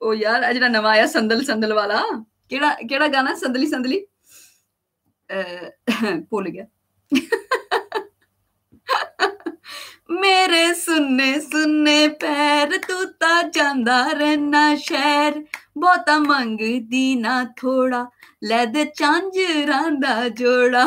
ओ यार आ जेड़ा नवा आया संदल संदल वाला केड़ा केड़ा गाना संदली संदली भुल गया मेरे सुन्ने सुन्ने पैर तू ता जांदा रहना शहर बहुता मंगदी ना थोड़ा लै दे झांजरां दा जोड़ा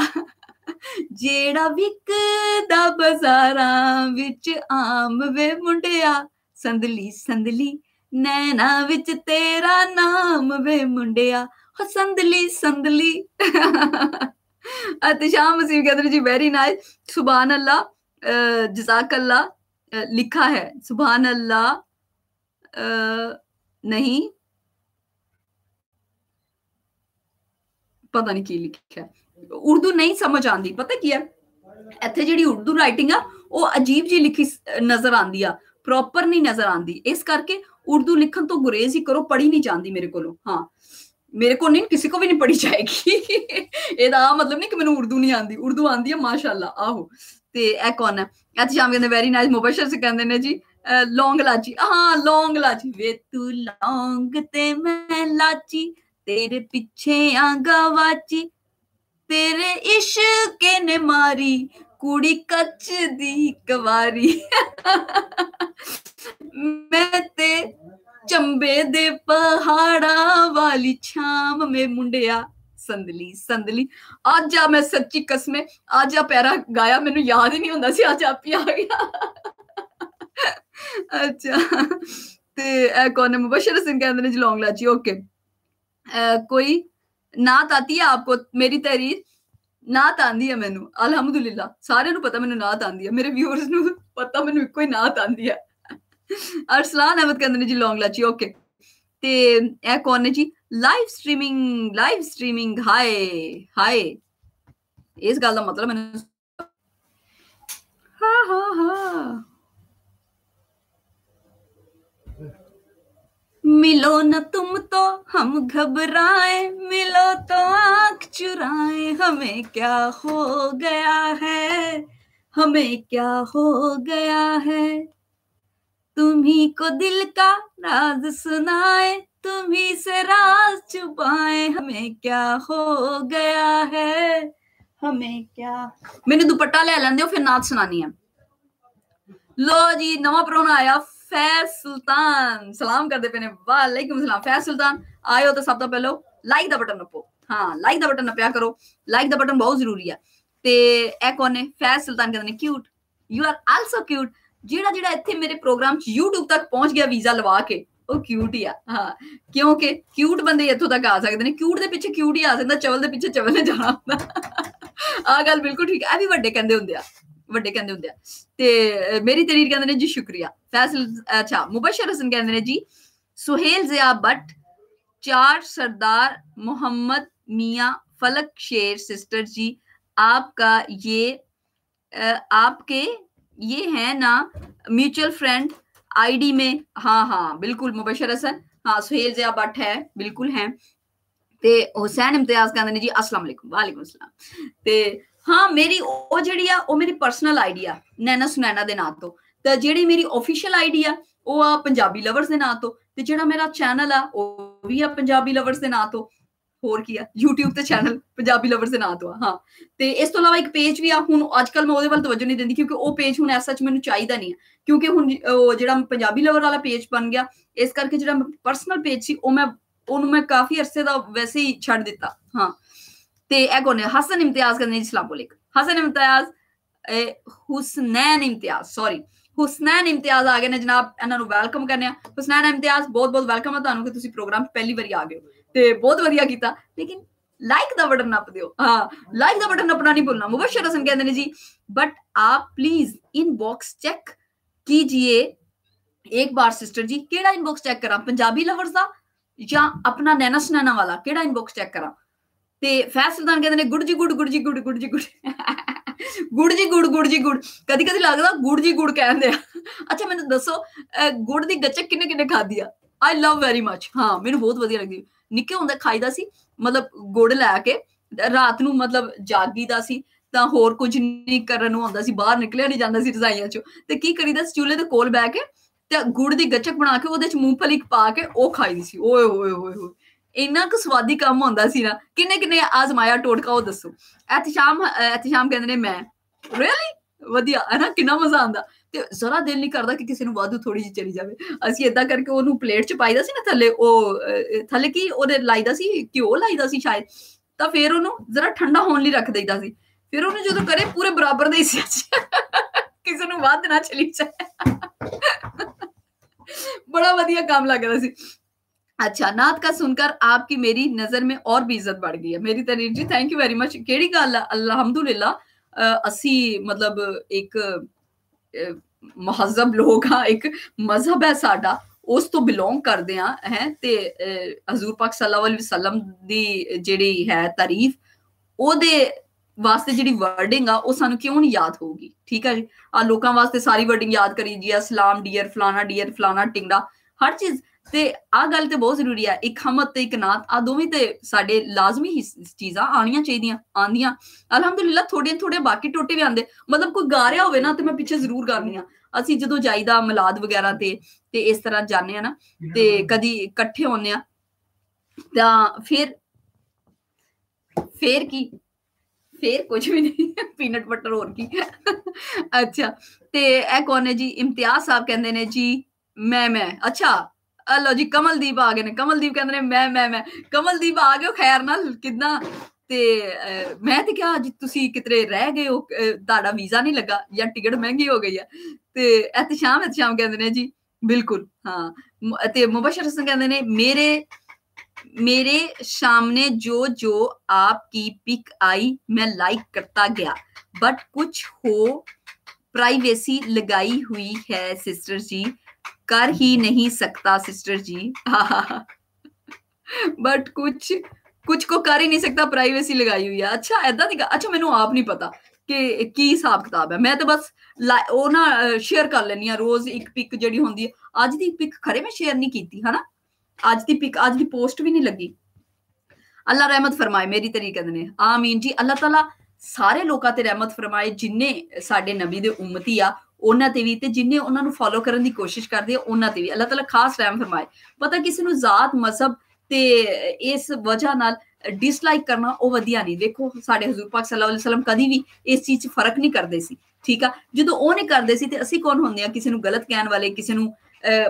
जेड़ा विकदा बाजारां विच आम वे मुंडिया संदली संदली नैना विच तेरा नाम वे मुंडिया हो संदली संदली अतिशाम मसीह कहते जी वेरी नाइस सुभान अल्लाह जज़ाकल्लाह लिखा है सुभान अल्लाह नहीं पता नहीं की लिखा है उर्दू नहीं समझ आती पता की है इत्थे जिहड़ी उर्दू राइटिंग आ वो अजीब जी लिखी नजर आती आ प्रॉपर नहीं नजर आती इस करके उर्दू लिखण तो गुरेज ही करो पढ़ी नहीं जाती मेरे को हाँ मेरे को नहीं किसी को भी नहीं पढ़ी जाएगी ਇਹਦਾ मतलब नहीं कि मैंने उर्दू नहीं आती उर्दू आती है माशाअल्लाह आहो ते ए कौन है एहतशाम कहते वेरी नाइस मुबशर से कहते ने जी लौंग लाची हाँ लौंग लाची वे तू लौंग ते मैं लाची तेरे पीछे आ गवाची तेरे इश्क ने मारी कुड़ी कच दी कवारी मैं ते चंबे दे पहाड़ा वाली छाम में मुंडिया संदली संदली आज आ मैं सच्ची कसमें आज आ पैरा गाया मैनू याद ही नहीं होंदा सी आज आप ही आ गया अच्छा ते ए कौन है मुबशर हसन कहंदे ने जी लौंग लाची ओके कोई नात आती है आपको मेरी तहरीर नात आंदी है मैनू अल्हम्दुलिल्लाह सारे नू पता मैनू नात आंदी है मेरे व्यूअर्स नू पता मैनू इक्को ही नात आंदी है अरसलान अहमद कहंदे ने जी लौंग लाची ओके ते ए कौन है जी लाइव स्ट्रीमिंग हाय हाय इस गल दा मतलब मैनू हा हा हा मिलो न तुम तो हम घबराए मिलो तो आंख चुराए हमें क्या हो गया है हमें क्या हो गया है तुम्ही को दिल का राज सुनाए तुम्ही से राज छुपाए हमें क्या हो गया है हमें क्या मैंने दुपट्टा ले लेंदे फिर नात सुनानी है लो जी नवा परौना आया फैज सुल्तान सलाम करते पे ने वालेकुम सलाम फैज सुल्तान आयो तो सब तो पहले लाइक दा बटन नपो हाँ लाइक दा बटन नपया करो लाइक दा बटन बहुत जरूरी है ते ए कौन है फैज सुल्तान कहते ने cute you are also cute जेड़ा जेड़ा इत्थे मेरे प्रोग्राम च YouTube तक पहुंच गया वीजा लवा के ਉਹ क्यूट ही आ हाँ क्योंकि क्यूट बंदे इत्थों तक आ सकते हैं क्यूट दे पिछे क्यूट ही आ सकता चवल दे पिछे चवल ने जाना हुंदा आ गल बिल्कुल ठीक है भी वड्डे कहंदे हुंदे आ ਵੱਡੇ ਕਹਿੰਦੇ ਹੁੰਦੇ ਆ ਤੇ ਮੇਰੀ ਤਰੀਰ ਕਹਿੰਦੇ ਨੇ ਜੀ ਸ਼ੁਕਰੀਆ ਫੈਸਲ अच्छा मुबशर हसन कहते हैं जी सुहेल ज़िया भट्ट चार सरदार मोहम्मद मियाँ फलक शेर सिस्टर जी आपका ये आपके ये है ना म्यूचुअल फ्रेंड आईडी में हाँ हाँ बिल्कुल मुबशर हसन हाँ सुहेल ज़िया भट्ट है बिल्कुल है ते हुसैन इम्तियाज कहते हैं जी अस्सलाम वालेकुम वालेकुम अस्सलाम ते हाँ मेरी ਉਹ ਜਿਹੜੀ ਆ ਉਹ ਮੇਰੀ ਪਰਸਨਲ ਆਈਡੀ ਆ ਨੈਨਾ ਸੁਨੈਨਾ ਦੇ ਨਾਂ ਤੋਂ ਤੇ ਜਿਹੜੀ ਮੇਰੀ ਆਫੀਸ਼ੀਅਲ ਆਈਡੀ ਆ ਉਹ ਆ ਪੰਜਾਬੀ ਲਵਰਸ ਦੇ ਨਾਂ ਤੋਂ ਤੇ ਜਿਹੜਾ ਮੇਰਾ ਚੈਨਲ ਆ ਉਹ ਵੀ ਆ ਪੰਜਾਬੀ ਲਵਰਸ ਦੇ ਨਾਂ ਤੋਂ ਹੋਰ ਕੀ ਆ YouTube ਤੇ ਚੈਨਲ ਪੰਜਾਬੀ ਲਵਰਸ ਦੇ ਨਾਂ ਤੋਂ ਆ ਹਾਂ ਤੇ ਇਸ ਤੋਂ ਇਲਾਵਾ ਇੱਕ ਪੇਜ ਵੀ ਆ ਹੁਣ ਅੱਜਕੱਲ ਮੈਂ ਉਹਦੇ ਵੱਲ ਤਵੱਜੋ ਨਹੀਂ ਦਿੰਦੀ ਕਿਉਂਕਿ ਉਹ ਪੇਜ ਹੁਣ ਐਸਾ ਚ ਮੈਨੂੰ ਚਾਹੀਦਾ ਨਹੀਂ ਹੈ ਕਿਉਂਕਿ ਹੁਣ ਜਿਹੜਾ ਪੰਜਾਬੀ ਲਵਰ ਵਾਲਾ ਪੇਜ ਬਣ ਗਿਆ ਇਸ ਕਰਕੇ ਜਿਹੜਾ ਪਰਸਨਲ ਪੇਜ ਸੀ ਉਹ ਉਹਨੂੰ ਮੈਂ ਕਾਫੀ ਅਰਸੇ ਦਾ ਵੈਸੇ ਹੀ ਛੱਡ ਦਿੱਤਾ ਹਾਂ ते ए कौन है हसन इम्तियाज कहते हैं अस्सलाम वालेकुम हसन इम्तियाज हुसनैन इम्तियाज सॉरी हुसनैन इम्तियाज आ गए ने जनाब इन्हां नूं वेलकम करने आ हुसनैन इम्तियाज बहुत बहुत वेलकम है तुहानूं कि तुसीं प्रोग्राम पहली बारी आ गए हो ते बहुत वधिया कीता लेकिन लाइक दा बटन नप दियो। हाँ, लाइक दा बटन नपना नहीं भूलना। मुबशर हसन कहते हैं जी, बट आप प्लीज इनबॉक्स चेक कीजिए एक बार सिस्टर जी। केड़ा इनबॉक्स चेक करा, पंजाबी लवर्स दा या अपना नैना सुनैना वाला, केड़ा इनबॉक्स चेक करा? ते फैज सुल्तान कहते हैं गुड़ जी गुड़, गुड़ जी गुड़, गुड़ जी गुड़ गुड़ जी गुड़, गुड़ जी गुड़, कदी कदी लगदा गुड़ जी गुड़ कहंदे आ। अच्छा मैनू दसो गुड़ दी गचक किन्ने किन्ने खाधी आ? I love very much. हाँ मैनू बहुत वधिया लगदी। निक्के हुंदे खाईदा सी, मतलब गुड़ लैके रात नू मतलब जागीदा सी ਤਾਂ ਹੋਰ ਕੁਝ ਨਹੀਂ ਕਰਨ ਨੂੰ ਆਉਂਦਾ ਸੀ, ਬਾਹਰ ਨਿਕਲਿਆ ਨਹੀਂ ਜਾਂਦਾ ਸੀ ਰਜ਼ਾਈਆਂ ਚੋਂ, ਤੇ ਕੀ ਕਰੀਦਾ ਸੀ ਚੁੱਲ੍ਹੇ ਦੇ ਕੋਲ ਬਹਿ ਕੇ ਤੇ ਗੁੜ ਦੀ ਗੱਚਕ ਬਣਾ ਕੇ ਉਹਦੇ ਚ ਮੂੰਗਫਲੀ ਪਾ ਕੇ ਉਹ ਖਾਈਦੀ ਸੀ। ਓਏ ਹੋਏ ਹੋਏ ਹੋਏ, ਇੰਨਾ ਕੁ ਸਵਾਦੀ ਕੰਮ ਹੁੰਦਾ ਸੀ ਨਾ। ਕਿੰਨੇ ਕਿੰਨੇ ਆਜ਼ਮਾਇਆ ਟੋਟਕਾ ਉਹ ਦੱਸੋ। ਐਤਸ਼ਾਮ ਕਹਿੰਦੇ ਨੇ ਮੈਂ ਰੀਅਲੀ ਵਧੀਆ ਹੈ ਨਾ, ਕਿੰਨਾ ਮਜ਼ਾ ਆਉਂਦਾ। ਤੇ ਜ਼ਰਾ ਦਿਲ ਨਹੀਂ ਕਰਦਾ ਕਿ ਕਿਸੇ ਨੂੰ ਵਾਧੂ ਥੋੜੀ ਜਿਹੀ ਚਲੀ ਜਾਵੇ। ਅਸੀਂ ਏਦਾਂ ਕਰਕੇ ਉਹਨੂੰ ਪਲੇਟ ਚ ਪਾਈਦਾ ਸੀ ਨਾ, ਥੱਲੇ ਉਹ ਥੱਲੇ ਕੀ ਉਹਦੇ ਲਾਈਦਾ ਸੀ, ਘਿਓ ਲਾਈਦਾ ਸੀ ਸ਼ਾਇਦ, ਤਾਂ ਫਿਰ ਉਹਨੂੰ ਜ਼ਰਾ ਠੰਡਾ ਹੋਣ ਲਈ ਰੱਖ ਦਈਦਾ ਸੀ। ਫਿਰ ਉਹਨੂੰ ਜਦੋਂ ਕਰੇ ਪੂਰੇ ਬਰਾਬਰ ਦੇ ਹਿੱਸੇ ਚ ਕਿਸੇ ਨੂੰ ਵੱਧ ਨਾ ਚਲੀ ਜਾਏ। बड़ा वधिया काम लग रहा सी। अच्छा, नात का सुनकर आपकी मेरी नजर में और भी इज्जत बढ़ गई है। मेरी तरीफ जी, थैंक यू वेरी मच। केड़ी गल है, अल्हम्दुलिल्लाह असी मतलब एक महजब लोग हाँ, एक मजहब है साडा, उस तो बिलोंग करते हैं ते हजूर पाक सल्लल्लाहु अलैहि वसल्लम दी जेड़ी है तारीफ ओदे वास्ते ਜਿਹੜੀ ਵਰਡਿੰਗ ਆ ਉਹ ਸਾਨੂੰ ਕਿਉਂ ਨਹੀਂ ਯਾਦ ਹੋਊਗੀ। ਠੀਕ ਹੈ ਜੀ, ਆ ਲੋਕਾਂ ਵਾਸਤੇ ਸਾਰੀ ਵਰਡਿੰਗ ਯਾਦ ਕਰੀ ਜੀ, ਸਲਾਮ ਡੀਅਰ ਫਲਾਣਾ ਟਿੰਗੜਾ, ਹਰ ਚੀਜ਼ ਤੇ ਆ ਗੱਲ ਤੇ ਬਹੁਤ ਜ਼ਰੂਰੀ ਹੈ। ਇੱਕ ਹਮਦ ਤੇ ਇੱਕ ਨਾਤ, ਆ ਦੋਵੇਂ ਤੇ ਸਾਡੇ ਲਾਜ਼ਮੀ ਚੀਜ਼ਾਂ ਆਣੀਆਂ ਚਾਹੀਦੀਆਂ, ਆਂਦੀਆਂ ਅਲਹਮਦੁਲਿਲਾ। ਥੋੜੇ ਬਾਕੀ ਟੋਟੇ ਵੀ ਆਂਦੇ, ਮਤਲਬ ਕੋਈ ਗਾ ਰਿਹਾ ਹੋਵੇ ਨਾ ਤੇ ਮੈਂ ਪਿੱਛੇ ਜ਼ਰੂਰ ਗਾਉਂਦੀ ਆ। ਅਸੀਂ ਜਦੋਂ ਜਾਈਦਾ ਮਿਲਾਦ ਵਗੈਰਾ ਤੇ ਇਸ ਤਰ੍ਹਾਂ ਜਾਂਦੇ ਆ ਨਾ, ਤੇ ਕਦੀ ਇਕੱਠੇ ਹੁੰਦੇ ਆ ਤਾਂ ਫਿਰ ਕੀ फिर कुछ भी नहीं, पीनट बटर और की। अच्छा, ते ए कौन है जी? इम्तियाज साहब कहते ने जी मैं। अच्छा लो जी, कमलदीप आ गए ने। कमलदीप कहते ने मैं कमलदीप आ गए हो खैर नाल, किदां ते मैं ते क्या जी तुसी कितरे रह गए हो, ताड़ा वीजा नहीं लगा या टिकट महंगी हो गई है। ते एहतशाम कहते ने जी बिल्कुल हाँ। ते मुबशर हसन कहते ने मेरे सामने जो आपकी पिक आई मैं लाइक करता गया, बट कुछ हो प्राइवेसी लगाई हुई है सिस्टर जी, कर ही नहीं सकता सिस्टर जी। बट कुछ को कर ही नहीं सकता, प्राइवेसी लगाई हुई है। अच्छा ऐदा दी, अच्छा मैनू आप नहीं पता कि की हिसाब किताब है। मैं तो बस ओ ना शेयर कर लेनी रोज एक पिक जिहड़ी हुंदी है। अज दी पिक खरे मैं शेयर नहीं कीती है ना, आज दी पिक आज दी पोस्ट भी नहीं लगी। अल्लाह रहमत फरमाए, मेरी तरीक कहते ने आमीन जी। अल्लाह ताला सारे लोकां ते रहमत फरमाए, जिन्ने साडे नबी दे उम्मती आ ਉਹਨਾਂ ਤੇ ਵੀ, ਤੇ ਜਿੰਨੇ ਉਹਨਾਂ ਨੂੰ ਫੋਲੋ ਕਰਨ ਦੀ ਕੋਸ਼ਿਸ਼ ਕਰਦੇ ਆ ਉਹਨਾਂ ਤੇ ਵੀ ਅੱਲਾਹ ਤਾਲਾ ਖਾਸ ਰਹਿਮ ਫਰਮਾਏ। ਪਤਾ ਕਿਸੇ ਨੂੰ ਜ਼ਾਤ ਮਜ਼ਹਬ ਤੇ ਇਸ ਵਜ੍ਹਾ ਨਾਲ ਡਿਸਲਾਈਕ ਕਰਨਾ ਉਹ ਵਧੀਆ ਨਹੀਂ। ਦੇਖੋ ਸਾਡੇ ਹਜ਼ੂਰ ਪਾਕ ਸੱਲੱਲਾਹੁ ਅਲੈहि ਵਸੱਲਮ ਕਦੀ ਵੀ ਇਸ ਚੀਜ਼ 'ਚ ਫਰਕ ਨਹੀਂ ਕਰਦੇ ਸੀ। ਠੀਕ ਆ, ਜਦੋਂ ਉਹ ਨਹੀਂ ਕਰਦੇ ਸੀ ਤੇ ਅਸੀਂ ਕੌਣ ਹੁੰਦੇ ਆ ਕਿਸੇ ਨੂੰ ਗਲਤ ਕਹਿਣ ਵਾਲੇ, ਕਿਸੇ ਨੂੰ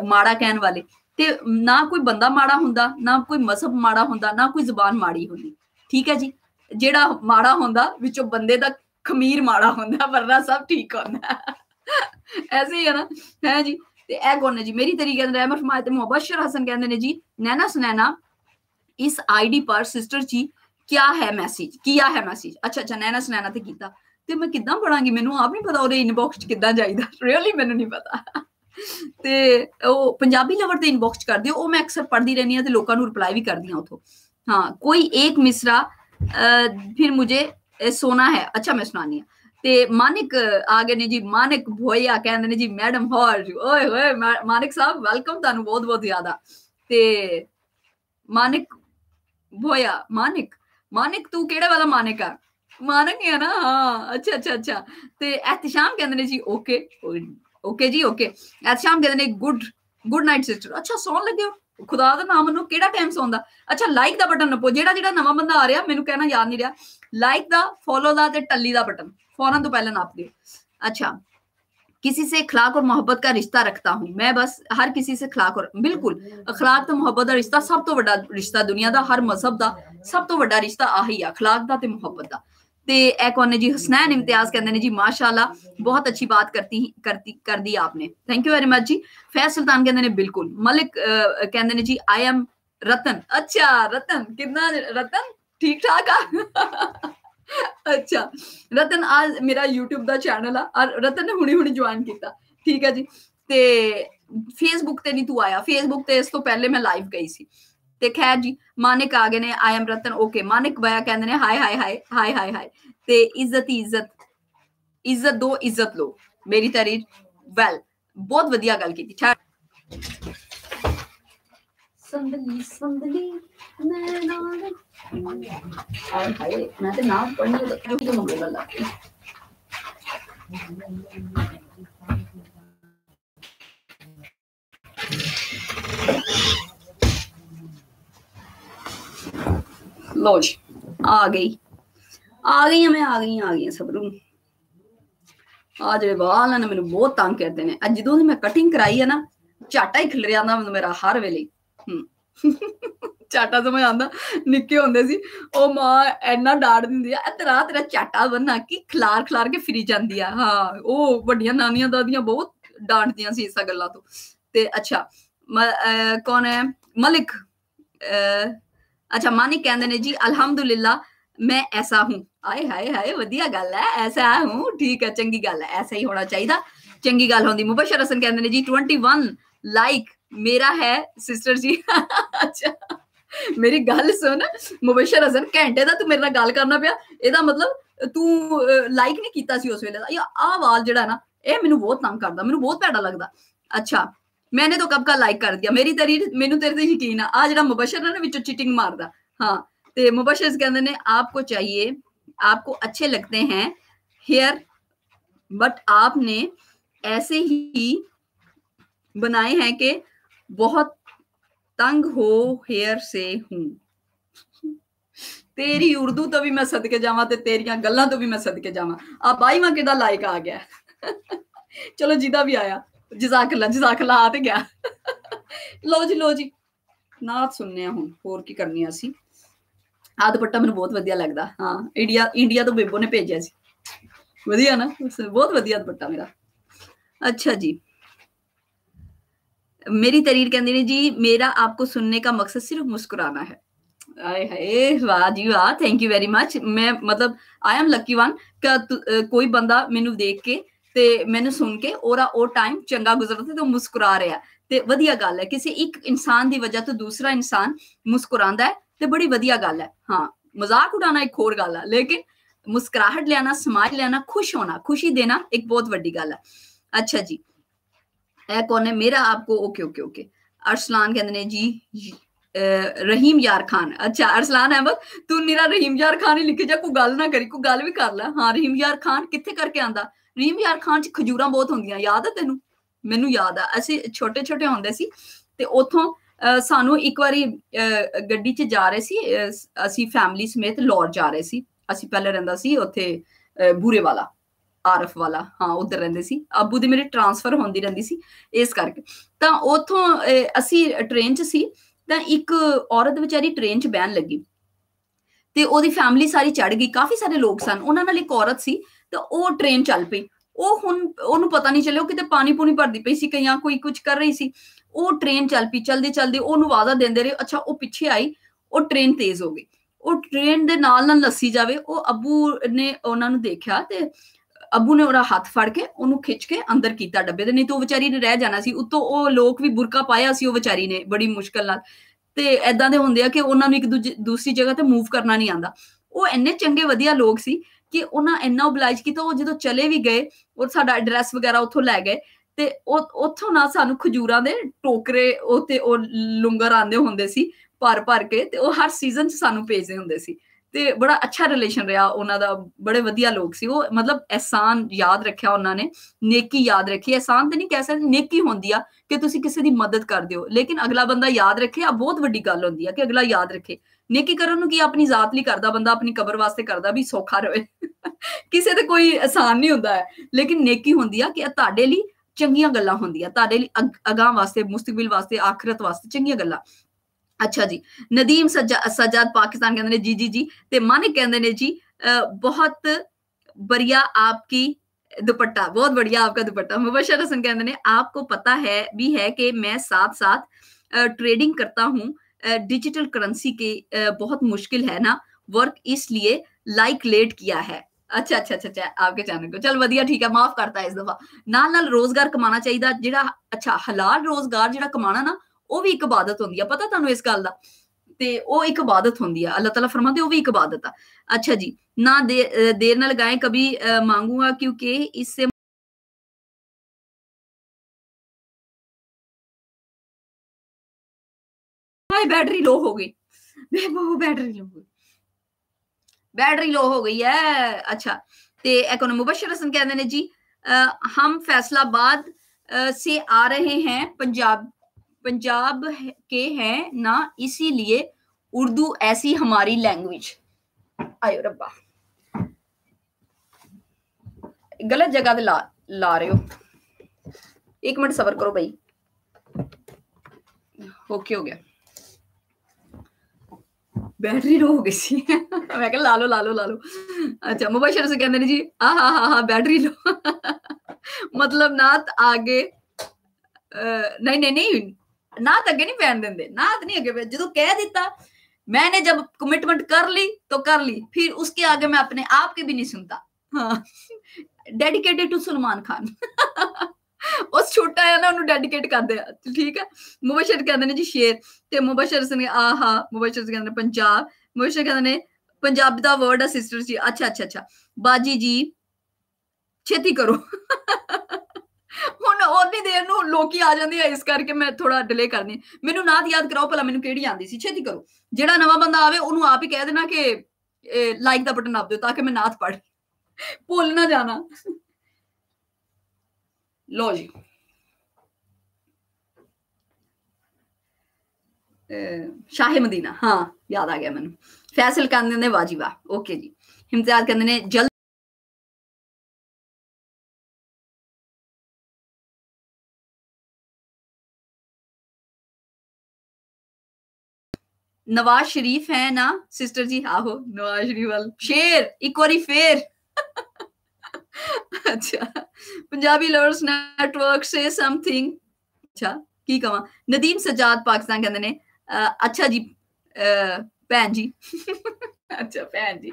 ਮਾੜਾ ਕਹਿਣ ਵਾਲੇ। ਤੇ ਨਾ ਕੋਈ ਬੰਦਾ ਮਾੜਾ ਹੁੰਦਾ, ਨਾ ਕੋਈ ਮਜ਼ਹਬ ਮਾੜਾ ਹੁੰਦਾ, ਨਾ ਕੋਈ ਜ਼ੁਬਾਨ ਮਾੜੀ ਹੁੰਦੀ। ਠੀਕ ਹੈ ਜੀ, ਜਿਹੜਾ ਮਾੜਾ ਹੁੰਦਾ ਵਿੱਚੋਂ ਬੰਦੇ ਦਾ ਖਮੀਰ ਮਾੜਾ ਹੁੰਦਾ, ਵਰਨਾ ਸਭ ਠੀਕ ਹੁੰਦਾ। ऐसे ही है ना, है जी। ते ए कौन है जी? मेरी तरीके रहमत फरमाए। ते मुबशर हसन कहते ने जी नैना सुनैना इस आईडी पर सिस्टर जी क्या है मैसेज किया है मैसेज। अच्छा नैना सुनैना ते कीता ते मैं किदां पढ़ांगी, मैनू आप नहीं पता ओदे इनबॉक्स च किदां जाईदा, रियली मैनू नहीं पता। ते ओ पंजाबी लवर ते इनबॉक्स कर दियो, ओ मैं अक्सर पढ़दी रहनी हां ते लोकां नू रिप्लाई भी करदी हां उथों। हाँ, कोई एक मिसरा फिर मुझे सोना है। अच्छा मैं सुनानी हां। ते मानिक आ गए ने जी, मानिक भोया कहंदे ने जी मैडम हार ओए होए मानिक साहब वेलकम तानू बहुत बहुत ज्यादा। ते मानिक भोया मानिक तू केड़े वाला मानिक आ? मानिक ही है ना, हाँ। अच्छा ते एहतशाम कहंदे ने जी ओके जी ओके। एहतशाम कहंदे ने गुड नाइट सिस्टर। अच्छा सौन लगे हो, खुदा दा नाम मनो केड़ा टाइम सौंदा। अच्छा लाइक दा बटन नपो, जेड़ा नवा बंदा आ रहा मैनू कहना याद नहीं रहा, लाइक दा फॉलो दा ते टल्ली दा बटन फौरन तो पहले नाप दियो। अच्छा, किसी से अखलाक और मोहब्बत का रिश्ता रखता हूं मैं, बस हर किसी से अखलाक और बिल्कुल अखलाक तो मोहब्बत का रिश्ता सब तो बड़ा रिश्ता दुनिया का, हर मजहब का सब तो बड़ा रिश्ता आही है, अखलाक का ते मोहब्बत का। ते ए कौन है जी? हसनैन इम्तियाज कहते हैं जी माशाल्लाह बहुत अच्छी बात कर दी आपने, थैंक यू वेरी मच जी। फैज सुल्तान कहते हैं बिल्कुल। मलिक कहते हैं जी आई एम रतन। अच्छा रतन कितना रतन ठीक ठाक आ अच्छा रतन आज मेरा यूट्यूब दा चैनल आ और रतन ने हुणी हुणी ज्वाइन किया ठीक है जी ते फेसबुक ते नहीं तू आया फेसबुक ते इस तो पहले मैं लाइव गई सी ते खैर जी मानिक आ गए ने I am Ratan okay Manik भैया कहंदे ने हाय हाय हाय हाय हाय हाय ते इज्जत ही इज्जत इज्जत दो इज्जत लो मेरी तारीफ वेल बहुत वधिया गल की संदली संदली मैं ते नाम पढ़नी तो मंगे गल्ला लो जी आ गई मैं आ गई सबरू आ जेडे वाल ने मैनू बहुत तंग करते ने जदों दी मैं कटिंग कराई है ना झाटा ही खिलर जांदा मेरा हर वेले झाटा समझ आंदा निक्के होंदे सी ओ मां इन्ना डांट दिंदी आ तेरा झाटा बनना कि खलार खलार के फिरी जांदी आ हां ओ वड्डियां नानियां दादियां बहुत डांटदियां सी इस गल्ला तो ते अच्छा कौन है मलिक अच्छा मानिक कहंदे ने जी अल्हम्दुलिल्लाह मैं ऐसा हूं आए हाय हाय वधिया गल है ऐसा हूं ठीक है चंगी गल है ऐसा ही होना चाहिए चंगी गल होंदी मुबशर हसन कहंदे ने जी 21 लाइक मेरा है सिस्टर जी अच्छा मेरी गल सुन मुबशर हसन घंटे दा तू मेरे नाल गल करना पिया एदा मतलब तू लाइक नहीं कीता सी उस वेले दा या आ वाल जेड़ा ना ए मेनू बहुत तंग करदा मेनू बहुत भैड़ा लगदा अच्छा मैंने तो कब का लाइक कर दिया मेरी तेरी मेनू तेरे ते यकीन है आ जेड़ा मुबशर है ना विचों चीटिंग मारदा हाँ ते मुबशर कहंदे ने आपको चाहिए आपको अच्छे लगते हैं हेयर बट आपने ऐसे ही बनाए हैं कि बहुत तंग हो हेयर से हूं तेरी उर्दू तो भी मैं सदके जावां ते तेरियां गल्लां तो भी मैं सदके जावां आ बाईवां किदा लाइक आ गया चलो जिदा भी आया जजाकल्ला आ ते गया लो जी नात सुनने हुण होर की करनी असी आ दुपट्टा मैनू बहुत वधिया लगदा हाँ इंडिया तो बेबो ने भेजिया सी वधिया ना बहुत वधिया दुपट्टा मेरा अच्छा जी मेरी तरीर कहंदी ने जी मेरा आपको सुनने का मकसद सिर्फ मुस्कुराना है आए हाय वाह जी वाह थैंक यू वेरी मच मैं मतलब आई एम लकी वन कोई बंदा मैनू देख के ते मैनू सुन के ओरा ओ टाइम चंगा गुजरदा ते मुस्कुरा रहा ते वधिया गल है किसी एक इंसान की वजह तो दूसरा इंसान मुस्कुरांदा है ते बड़ी वधिया गल है हाँ मजाक उड़ाना एक होर गल है लेकिन मुस्कुराहट लियाना समाज लियाना खुश होना खुशी देना एक बहुत वड्डी गल है अच्छा जी ए कौन है मेरा आपको ओके ओके ओके अरसलान कहते ने जी रहीम यार खान अच्छा अरसलान अहमद तू निरा रहीम यार खान ही लिखी जा कोई गल ना करी कोई गल भी कर लै हाँ रहीम यार खान कित्थे करके आंदा रहीम यार खान च खजूरां बहुत होंदियां याद है तेनू मैनू याद आ असीं छोटे छोटे होंदे सी ते उत्थों सानू एक वारी गड्डी च जा रहे सी असीं फैमिली समेत लाहौर जा रहे सी असीं पहले रहिंदा सी उत्थे बूरे वाला आरफ वाला हाँ उधर रहिंदे सी अब्बू दी मेरी ट्रांसफर होंदी रहिंदी सी इस करके तां उत्थों असीं ट्रेन च सी तां एक औरत बेचारी ट्रेन च बहन लगी ते ओदी फैमिली सारी चढ़ गई काफी सारे लोग सन उन्हां नाल एक औरत सी ते ओह ट्रेन चल पई ਉਹ ਹੁਣ ਉਹਨੂੰ ਪਤਾ ਨਹੀਂ ਚੱਲਿਆ ਉਹ ਕਿਤੇ ਪਾਣੀ ਪੂਣੀ ਭਰਦੀ ਪਈ ਸੀ ਕਈਆਂ ਕੋਈ ਕੁਝ ਕਰ ਰਹੀ ਸੀ ਉਹ ਟ੍ਰੇਨ ਚੱਲ ਪਈ ਚਲਦੇ ਉਹਨੂੰ ਆਵਾਜ਼ਾਂ ਦਿੰਦੇ ਰਹੇ ਅੱਛਾ ਉਹ ਪਿੱਛੇ ਆਈ ਉਹ ਟ੍ਰੇਨ ਤੇਜ਼ ਹੋ ਗਈ ਉਹ ਟ੍ਰੇਨ ਦੇ ਨਾਲ ਲੱਸੀ ਜਾਵੇ ਉਹ ਅੱਬੂ ਨੇ ਉਹਨਾਂ ਨੂੰ ਦੇਖਿਆ ਤੇ ਅੱਬੂ ਨੇ ਉਹਦਾ ਹੱਥ ਫੜ ਕੇ ਉਹਨੂੰ ਖਿੱਚ ਕੇ ਅੰਦਰ ਕੀਤਾ ਡੱਬੇ ਦੇ ਨਹੀਂ ਤਾਂ ਉਹ ਵਿਚਾਰੀ ਨੇ ਰਹਿ ਜਾਣਾ ਸੀ ਉੱਤੋਂ ਉਹ ਲੋਕ ਵੀ ਬੁਰਕਾ ਪਾਇਆ ਸੀ ਉਹ ਵਿਚਾਰੀ ਨੇ ਬੜੀ ਮੁਸ਼ਕਲ ਨਾਲ ਤੇ ਐਦਾਂ ਦੇ ਹੁੰਦੇ ਆ ਕਿ ਉਹਨਾਂ ਨੂੰ ਇੱਕ ਦੂਸਰੀ ਜਗ੍ਹਾ ਤੇ ਮੂਵ ਕਰਨਾ ਨਹੀਂ ਆਉਂਦਾ ਉਹ ਇੰਨੇ ਚੰਗੇ ਵਧੀਆ ਲੋਕ ਸੀ ਕਿ ਉਹਨਾਂ ਇੰਨਾ ਓਬਲਾਈਜ ਕੀਤਾ ਉਹ ਜਦੋਂ ਚਲੇ ਵੀ ਗਏ ਔਰ ਸਾਡਾ ਐਡਰੈਸ ਵਗੈਰਾ ਉੱਥੋਂ ਲੈ ਗਏ ਤੇ ਉਹ ਉੱਥੋਂ ਨਾ ਸਾਨੂੰ ਖਜੂਰਾਂ ਦੇ ਟੋਕਰੇ ਉਹ ਤੇ ਉਹ ਲੰਗਰ ਆਂਦੇ ਹੁੰਦੇ ਸੀ ਭਰ ਕੇ ਤੇ ਉਹ ਹਰ ਸੀਜ਼ਨ 'ਚ ਸਾਨੂੰ ਭੇਜਦੇ ਹੁੰਦੇ ਸੀ ਤੇ ਬੜਾ ਅੱਛਾ ਰਿਲੇਸ਼ਨ ਰਿਹਾ ਉਹਨਾਂ ਦਾ ਬੜੇ ਵਧੀਆ ਲੋਕ ਸੀ ਉਹ ਮਤਲਬ ਅਹਿਸਾਨ ਯਾਦ ਰੱਖਿਆ ਉਹਨਾਂ ਨੇ ਨੇਕੀ ਯਾਦ ਰੱਖੀ ਅਹਿਸਾਨ ਤੇ ਨਹੀਂ ਕਹਿ ਸਕਦੇ ਨੇਕੀ ਹੁੰਦੀ ਆ ਕਿ ਤੁਸੀਂ ਕਿਸੇ ਦੀ ਮਦਦ ਕਰਦੇ ਹੋ ਲੇਕਿਨ ਅਗਲਾ ਬੰਦਾ ਯਾਦ ਰੱਖੇ ਆ ਬਹੁਤ ਵੱਡੀ ਗੱਲ ਹੁੰਦੀ ਆ ਕਿ ਅਗਲਾ ਯਾਦ ਰੱਖੇ ਨੇਕੀ ਕਰਨ ਨੂੰ ਕੀ ਆਪਣੀ ਜ਼ਾਤ ਲਈ ਕਰਦਾ ਬੰਦਾ ਆਪਣੀ ਕਬਰ ਵਾਸਤੇ ਕਰਦਾ ਵੀ ਸੌਖਾ ਰਹੇ ਕਿਸੇ ਤੇ ਕੋਈ ਆਸਾਨ ਨਹੀਂ ਹੁੰਦਾ ਹੈ ਲੇਕਿਨ ਨੇਕੀ ਹੁੰਦੀ ਆ ਕਿ ਤੁਹਾਡੇ ਲਈ ਚੰਗੀਆਂ ਗੱਲਾਂ ਹੁੰਦੀਆਂ ਤੁਹਾਡੇ ਲਈ ਅਗਾਂਹ ਵਾਸਤੇ ਮੁਸਤਕਬਲ ਵਾਸਤੇ ਆਖਿਰਤ ਵਾਸਤੇ ਚੰਗੀਆਂ ਗੱਲਾਂ अच्छा जी नदीम सज्जाद पाकिस्तान कहते हैं जी ते मानिक कहते हैं जी बहुत बढ़िया आपकी दुपट्टा बहुत बढ़िया आपका दुपट्टा मुबशर हसन कहते हैं आपको पता है भी है कि मैं साथ साथ ट्रेडिंग करता हूँ डिजिटल करेंसी की बहुत मुश्किल है ना वर्क इसलिए लाइक लेट किया है। अच्छा अच्छा अच्छा अच्छा आपके चैनल को चल वधिया ठीक है माफ करता है इस दफा नाल रोजगार कमाना चाहिए जेड़ा अच्छा हलाल रोजगार जेड़ा कमाना ना वो भी एक इबादत होंदी है पता तुहानू इस गल दा ते वो एक इबादत होंदी है अल्लाह ताला फरमाते वो भी एक इबादत है। अच्छा जी ना देर न लगाएं कभी मांगूंगा क्योंकि इससे बैटरी लो हो गई बैटरी लो हो गई बैटरी लो हो गई है। अच्छा ते एक मुबशर हसन कहते हैं जी हम फैसलाबाद से आ रहे हैं पंजाब के हैं ना इसीलिए उर्दू ऐसी हमारी लैंग्वेज। आयो रब्बा गलत जगह पे ला रहे हो एक मिनट सबर करो भाई ओके हो गया बैटरी लो हो गई सी मैं कह ला लो अच्छा मुबशर से कहते हैं जी हाँ बैटरी लो मतलब नात आगे नहीं नहीं नहीं नात अगे नहीं पैन देंगे नात नहीं अगे जो कह दिता मैंने जब कमिटमेंट कर ली तो कर ली फिर उसके आगे मैं अपने आप के भी नहीं सुनता। हाँ डेडिकेटेड टू सलमान खान उस छोटा है ना उन्होंने डेडिकेट कर दिया ठीक है। मुबशर कहते हैं जी शेर ते मुबशर से आहा मुबशर से कहते हैं पंजाब मुबशर कहते हैं पंजाब दा वर्ड है सिस्टर जी अच्छा अच्छा अच्छा बाजी जी छेती करो ਹੁਣ ਉਹਨੀ ਦੇਰ ਨੂੰ ਲੋਕੀ ਆ ਜਾਂਦੇ ਆ ਇਸ ਕਰਕੇ ਮੈਂ ਥੋੜਾ ਡਿਲੇ ਕਰਨੀ ਮੈਨੂੰ ਨਾਤ ਯਾਦ ਕਰਾਓ ਭਲਾ ਮੈਨੂੰ ਕਿਹੜੀ ਆਂਦੀ ਸੀ ਛੇਤੀ ਕਰੋ ਜਿਹੜਾ ਨਵਾਂ ਬੰਦਾ ਆਵੇ ਉਹਨੂੰ ਆਪ ਹੀ ਕਹਿ ਦੇਣਾ ਕਿ ਲਾਈਕ ਦਾ ਬਟਨ ਦਬ ਦਿਓ ਤਾਂ ਕਿ ਮੈਂ ਨਾਤ ਪੜ੍ਹ ਭੁੱਲ ਨਾ ਜਾਣਾ लो जी शाह मदीना हाँ याद आ गया मैनू फैसल कहते ने वाजिबा ओके जी इम्तियाज कहते ने जल्द नवाज शरीफ है ना सिस्टर जी आहो नवाज शरीफ वाल शेर एक बारी फेर अच्छा पंजाबी लवर्स नेटवर्क से समथिंग अच्छा की कवा नदीम सजाद पाकिस्तान कहते ने अच्छा जी भैन जी अच्छा भैन जी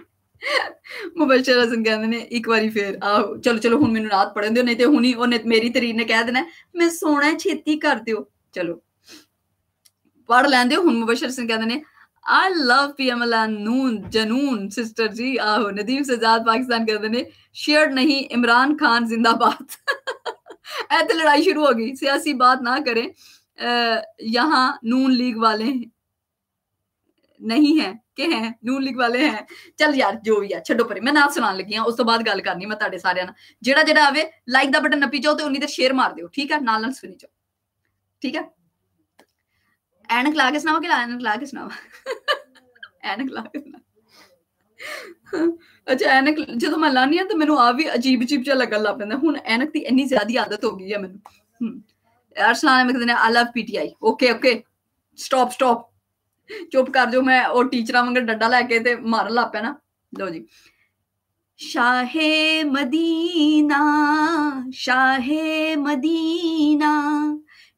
मुबशर हसन कहते ने एक बारी फिर आहो चलो चलो हुन मैनू रात पढ़न दियो नहीं ते हुनी ओने मेरी तरीर ने कह देना मैं सोना छेती कर दियो चलो पढ़ लैंदे हुन मुबशर हसन कहते ने आई लव पीएमएल नून जनून सिस्टर जी आहो नदीम सजाद पाकिस्तान कहते ने शेयर नहीं इमरान खान जिंदाबाद ऐसे लड़ाई शुरू हो गई सियासी बात ना करें यहाँ नून लीग वाले नहीं है के हैं नून लीग वाले हैं चल यार जो भी है छड्डो परे मैं नाम सुनान लगी उस तो बाद गल करनी मैं तुहाडे सारिਆਂ ਨਾਲ ਜਿਹੜਾ ਜਿਹੜਾ ਆਵੇ ਲਾਈਕ ਦਾ ਬਟਨ ਨੱਪੀ ਜਾਓ ਤੇ ਉਨੀ ਦੇਰ ਸ਼ੇਅਰ ਮਾਰ ਦਿਓ ਠੀਕ ਹੈ ਨਾਲ ਨਾਲ ਸੁਣੀ ਜਾਓ ਠੀਕ ਹੈ ਐਨਕ ਲਾ ਕੇ ਸੁਣਾਵਾ ਕਿ ਐਨਕ ਲਾ ਕੇ ਸੁਣਾਵਾ ਐਨਕ ਲਾ ਕੇ ਸੁਣਾ ਅੱਛਾ ਐਨਕ ਜਦੋਂ ਮੈਂ ਲਾਨੀ ਆ ਤਾਂ ਮੈਨੂੰ ਆ ਵੀ ਅਜੀਬ ਅਜੀਬ ਜਿਹਾ ਲੱਗਣ ਲੱਗ ਪੈਂਦਾ ਹੁਣ ਐਨਕ ਦੀ ਇੰਨੀ ਜ਼ਿਆਦੀ ਆਦਤ ਹੋ ਗਈ ਹੈ ਮੈਨੂੰ ਅਰਸਲਾਨ ਅਹਿਮਦ ਨੇ I love PTI okay okay stop stop चुप कर जो मैं और टीचर वांगर डंडा लैके ते मारन लग पिया ना लो जी शाहे मदीना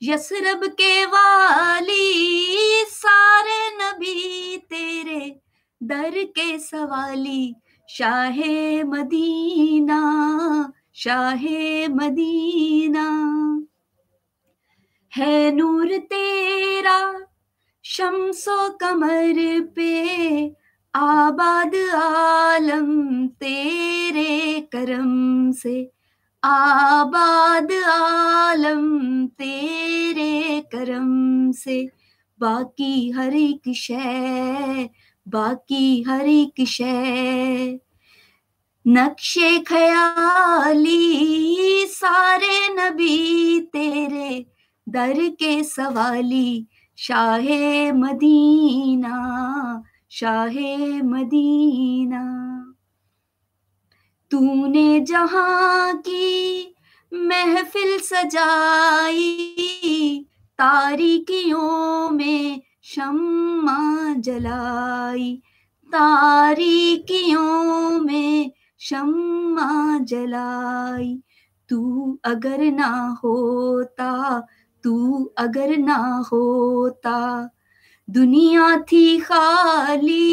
यसरब के वाली सारे नबी तेरे दर के सवाली शाहे मदीना है नूर तेरा शम्सो कमर पे आबाद आलम तेरे करम से आबाद आलम तेरे करम से बाकी हर एक शय नक्शे ख्याली सारे नबी तेरे दर के सवाली शाहे मदीना तूने जहां की महफिल सजाई तारीकियों में शम्मा जलाई तू अगर ना होता दुनिया थी खाली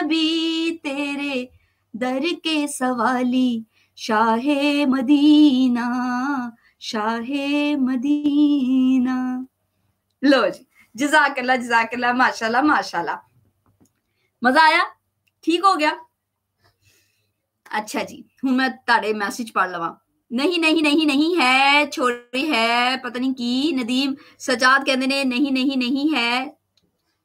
नबी तेरे दर के सवाली, शाहे मदीना, शाहे मदीना। लो जी, जज़ाकल्लाह, माशाल्लाह माशाल्लाह। मजा आया? ठीक हो गया? अच्छा जी, हूँ मैं ताड़े मैसेज पढ़ लवा। नहीं नहीं नहीं नहीं है, छोरी है, पता नहीं की। नदीम सजाद कहते ने नहीं नहीं नहीं है,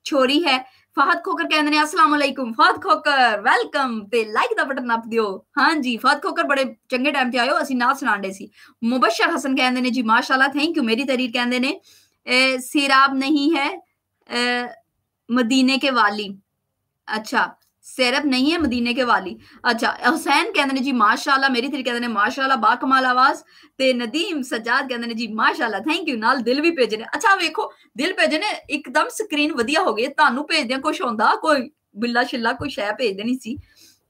छोरी है। फहद खोकर कहते ने अस्सलाम वालेकुम। फहद खोकर वेलकम, ते लाइक दा बटन नप दियो। हाँ जी फहद खोकर बड़े चंगे टाइम ते आयो, असी नाथ सुनांडे सी। मुबशर हसन कहते ने जी माशाल्लाह, थैंक यू। मेरी तरीर कहते ने सिराब नहीं है मदीने के वाली। अच्छा, सिरप नहीं है मदीने के वाली। अच्छा, हुसैन कहते ने जी माशाल्लाह, मेरी तरीर कहते ने माशाल्लाह, बाकमाल आवाज। ते नदीम सजाद कहते ने जी माशाल्लाह, थैंक यू। नाल दिल भी भेजे ने। अच्छा वेखो, दिल भेजे ने, एकदम स्क्रीन वधिया हो गई। तानू भेजदे कुछ होंदा, कोई बिल्ला शिल्ला कोई शै भेज देनी सी।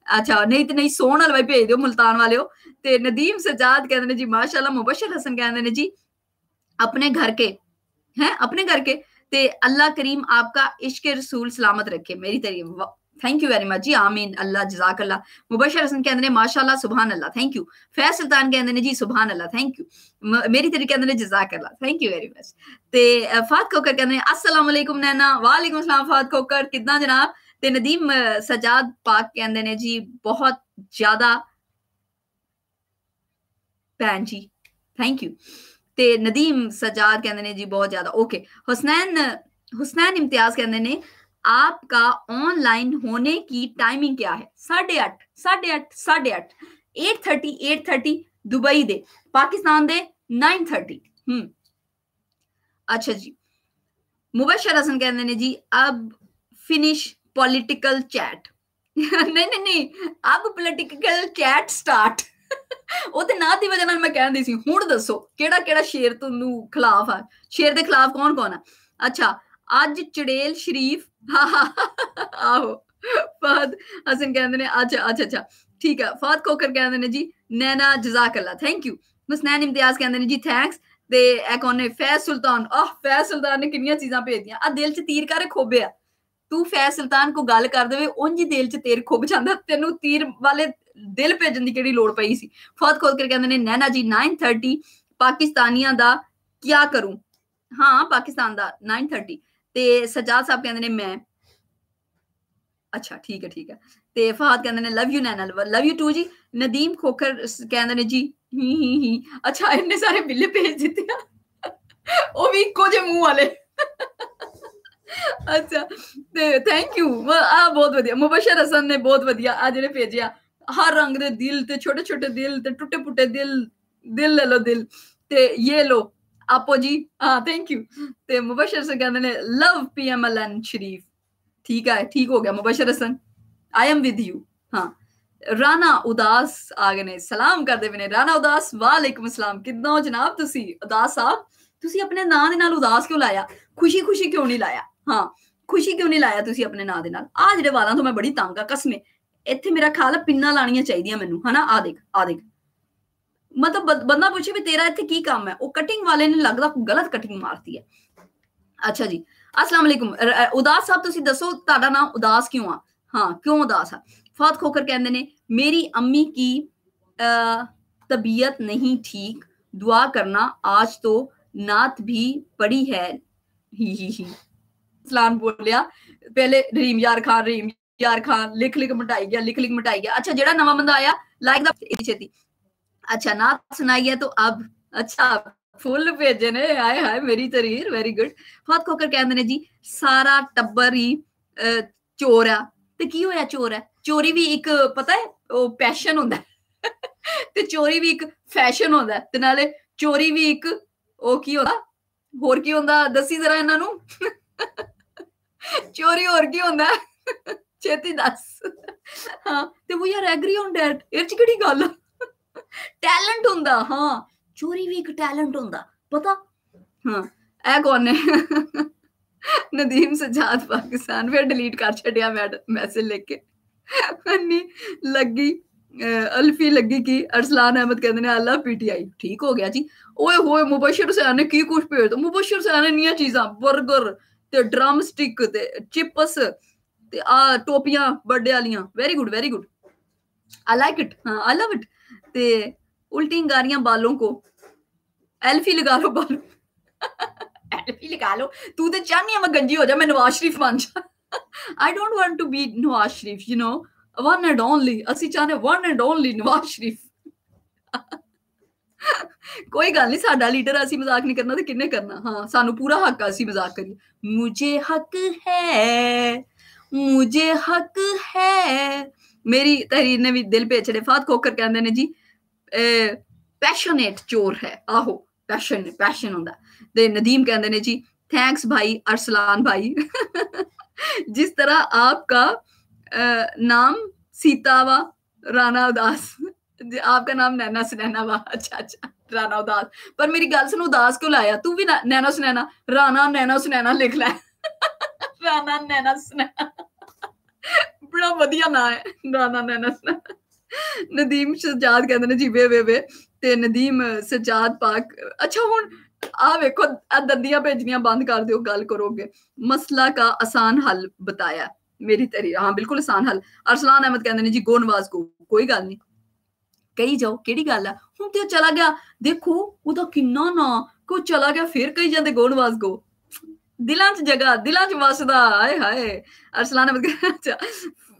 अच्छा, नहीं तो नहीं सोन हलवाई भेज दियो मुल्तान वाले। ते नदीम सजाद कहते ने जी माशाल्लाह। मुबशर हसन कहते ने जी अपने घर के हैं, अपने घर के। ते अल्लाह करीम आपका इश्क रसूल सलामत रखे। मेरी तारीफ, थैंक यू वेरी मच जी, आमीन। अल्लाह जज़ाकल्लाह। मुबशर हसन कहते हैं माशाल्लाह, सुभान अल्लाह, थैंक यू। फैज सुल्तान कहते हैं जी सुभान अल्लाह, थैंक यू। मेरी तारीफ कहते हैं जज़ाकल्लाह, थैंक यू वेरी मच। ते फात खोकर कहते हैं अस्सलाम वालेकुम नैना। वालेकुम सलाम फात खोकर, कितना जनाब। ते नदीम सजाद पाक कहते हैं जी बहुत ज्यादा भैन जी, थैंक यू। ते नदीम सजाद कहते ने जी बहुत ज्यादा ओके। हुसनैन इम्तियाज कहते ने आपका ऑनलाइन होने की टाइमिंग क्या है? 8:30 8:30 दुबई दे, पाकिस्तान दे 9:30। अच्छा जी। मुबशर हसन कहते ने जी अब फिनिश पॉलिटिकल चैट। नहीं नहीं, अब पॉलिटिकल चैट स्टार्ट। ਉਹ ਤੇ ਨਾ ਦੀ ਵਜ੍ਹਾ ਨਾਲ ਮੈਂ ਕਹਿੰਦੀ ਸੀ ਹੁਣ ਦੱਸੋ ਕਿਹੜਾ ਕਿਹੜਾ ਸ਼ੇਰ ਤੁਹਾਨੂੰ ਖਿਲਾਫ ਆ, ਸ਼ੇਰ ਦੇ ਖਿਲਾਫ ਕੌਣ ਕੌਣ ਆ? ਅੱਛਾ, ਅੱਜ ਚੜੇਲ ਸ਼ਰੀਫ। ਆਹੋ, ਫਹਦ ਹਸਨ ਕਹਿੰਦੇ ਨੇ ਅੱਛਾ ਅੱਛਾ ਅੱਛਾ ਠੀਕ ਹੈ। ਫਹਦ ਕੋਕਰ ਕਹਿੰਦੇ ਨੇ ਜੀ ਨੈਨਾ ਜਜ਼ਾਕੱਲਾ, ਥੈਂਕ ਯੂ। ਹੁਸਨੈਨ ਇਮਤਿਆਜ਼ ਕਹਿੰਦੇ ਨੇ ਜੀ ਥੈਂਕਸ। ਤੇ ਇਹ ਕੌਣ ਨੇ? ਫੈਜ਼ ਸੁਲਤਾਨ। ਫੈਜ਼ ਸੁਲਤਾਨ ਨੇ ਕਿੰਨੀਆਂ ਚੀਜ਼ਾਂ ਭੇਜਦੀਆਂ। ਆ ਦਿਲ 'ਚ ਤੀਰ ਕਾਰੇ ਖੋਬਿਆ ਤੂੰ? ਫੈਜ਼ ਸੁਲਤਾਨ ਕੋ ਗੱਲ ਕਰ ਦੇਵੇ ਉਂਝ ਹੀ ਦਿਲ 'ਚ ਤੀਰ ਖੁੱਭ ਜਾਂਦਾ, ਤੈਨੂੰ ਤੀਰ ਵਾਲੇ ਦਿਲ ਭੇਜਣ ਦੀ ਕਿਹੜੀ ਲੋੜ ਪਈ ਸੀ? ਫੌਤ ਖੋਲ ਕੇ ਕਹਿੰਦੇ ਨੇ ਨੈਨਾ ਜੀ 9:30 ਪਾਕਿਸਤਾਨੀਆਂ ਦਾ ਕਿਆ ਕਰੂੰ? ਹਾਂ ਪਾਕਿਸਤਾਨ ਦਾ 9:30। ਤੇ ਸਜਾਦ ਸਾਹਿਬ ਕਹਿੰਦੇ ਨੇ ਮੈਂ। ਅੱਛਾ ਠੀਕ ਹੈ ਠੀਕ ਹੈ। ਤੇ ਫਹਾਦ ਕਹਿੰਦੇ ਨੇ love you Naina, love you too ਜੀ। ਨਦੀਮ ਖੋਖਰ ਕਹਿੰਦੇ ਨੇ ਜੀ ਹੀ। ਅੱਛਾ, ਇੰਨੇ ਸਾਰੇ ਬਿੱਲੇ ਭੇਜ ਦਿੱਤੇ ਆ, ਉਹ ਵੀ ਇੱਕੋ ਜਿਹੇ ਮੂੰਹ ਵਾਲੇ। ਅੱਛਾ, ਤੇ ਥੈਂਕ ਯੂ। ਆ ਬਹੁਤ ਵਧੀਆ। ਮੁਬਸ਼ਰ ਹਸਨ ਨੇ ਬਹੁਤ ਵਧੀਆ ਆ ਜਿਹੜੇ ਭੇਜਿਆ, हर रंग दे दिल ते छोटे छोटे दिल ते टुटे पुटे दिल, दिल ले लो दिल ते ये लो आपो जी। हाँ थैंक यू। ते मुबशर से कहते ने लव PMLN शरीफ। ठीक है, ठीक हो गया Mubashar Hasan, I am with you. हाँ, राना उदास आ गए ने, सलाम करते भी ने। राना उदास वालेकुम अस्सलाम, कितना हो जनाब तुसी? उदास साहब तुसी अपने नां दे नाल उदास क्यों लाया? खुशी खुशी क्यों नहीं लाया? हाँ, खुशी क्यों नहीं लाया तुसी अपने नां दे नाल? आ जेडे वालां तो मैं बड़ी तंग आ कसमे। ਇੱਥੇ ਮੇਰਾ ਖਿਆਲ ਹੈ ਪਿੰਨਾਂ ਲਾਣੀਆਂ ਚਾਹੀਦੀਆਂ ਮੈਨੂੰ, ਹਨਾ। ਆ ਦੇਖ ਮਤਲਬ ਬੰਦਾ ਪੁੱਛੇ ਵੀ ਤੇਰਾ ਇੱਥੇ ਕੀ ਕੰਮ ਹੈ, ਉਹ ਕਟਿੰਗ ਵਾਲੇ ਨੇ ਲੱਗਦਾ ਗਲਤ ਕਟਿੰਗ ਮਾਰਤੀ ਹੈ। ਅੱਛਾ ਜੀ, अस्सलाम वालेकुम। उदास साहब ਤੁਸੀਂ ਦੱਸੋ ਤੁਹਾਡਾ ਨਾਮ ਉਦਾਸ ਕਿਉਂ ਆ? ਹਾਂ, ਕਿਉਂ ਉਦਾਸ ਆ? ਫਾਤ ਖੋਕਰ ਕਹਿੰਦੇ ਨੇ मेरी अम्मी की तबीयत नहीं ठीक, दुआ करना, आज तो नात भी पड़ी है। ही सलाम बोलिया पहले रहीम यार खान लिख मिटाई गया, लिख मिटाई गया। अच्छा, जेड़ा नवा बंदा आया लाइक दा छेती। अच्छा, नात सुनाई है तो अब अच्छा फुल भेजे ने। हाय हाय मेरी तरीर, वेरी गुड। फत खोकर कहंदे ने जी सारा टब्बर ही चोर है। ते की होया चोर है? चोरी भी एक पता है ओ पैशन होंदा है ते चोरी भी एक फैशन होंदा है, ते नाले चोरी भी एक ओ की होंदा, होर की होंदा दसी जरा इन्हां नू। चोरी होर की होंदा है छेती दस। हाँ, ते वो यार एग्री ऑन डैट, इह च केड़ी गल? टैलेंट होंदा। हाँ, चोरी भी एक टैलेंट होंदा, पता? हाँ, ए कौन है? नदीम सजाद पाकिस्तान। फिर डिलीट कर छड़िया मैसेज लेके। लगी अल्फी लगी की अरसलान अहमद कहते हैं अल्लाह PTI। ठीक हो गया जी। ओए होए मुबशर हुसैन ने की कुछ भेज दो। मुबशर हुसैन ने निया चीज़ां बर्गर ते ड्रम स्टिक ते चिप्स ਤੇ ਆ ਟੋਪੀਆਂ बर्थडे वालियां, very good very good, I like it, हाँ आई लव इट। ते उल्टी गारियां बालों को, एल्फी लगा लो बालों एल्फी लगा लो। तू तो चाहनी है मैं गंजी हो जा, मैं नवाज शरीफ बन जा। I don't want to be Nawaz Sharif, you know, one and only, असी चाहने one and only Nawaz Sharif. कोई गल नहीं, साडा लीडर, असी मजाक नहीं करना तो किन्ने करना। हाँ सानू पूरा हक, असी मजाक करिए। मुझे हक है, मुझे हक है। मेरी तहरीर ने भी दिल पे छड़े। फात खोकर कहंदे ने जी पैशनेट चोर है, आहो पैशन पैशन होंदा। ते नदीम कहंदे ने जी थैंक्स भाई अरसलान भाई। जिस तरह आपका नाम सीता वा राणा उदास, आपका नाम नैना सुनैना वा। अच्छा अच्छा राणा उदास, पर मेरी गल सुन, उदास क्यों लाया? तू भी नैना सुनैना, राणा नैना सुनैना लिख लै। राणा नैना सुनैना बड़ा वधिया ना है, राणा नैना सुनैना। नदीम सजाद कहते ने जी वे वे वे। ते नदीम सजाद पाक, अच्छा हुण आ वेखो दंदियां भेजनियां बंद कर दियो, गल करोगे। मसला का आसान हल बताया मेरी तहरीर, हाँ बिल्कुल आसान हल। अरसलान अहमद कहते ने जी गो नवाज गो, कोई गल नहीं कही जाओ, केड़ी गल है। हुण ते चला गया, देखो ओदा किन्ना ना, कोई चला गया फिर कही जांदे गो नवाज गो। दिलां च जगह, दिलां च वसदा, हाय हाय। अरसलान अहमद, अच्छा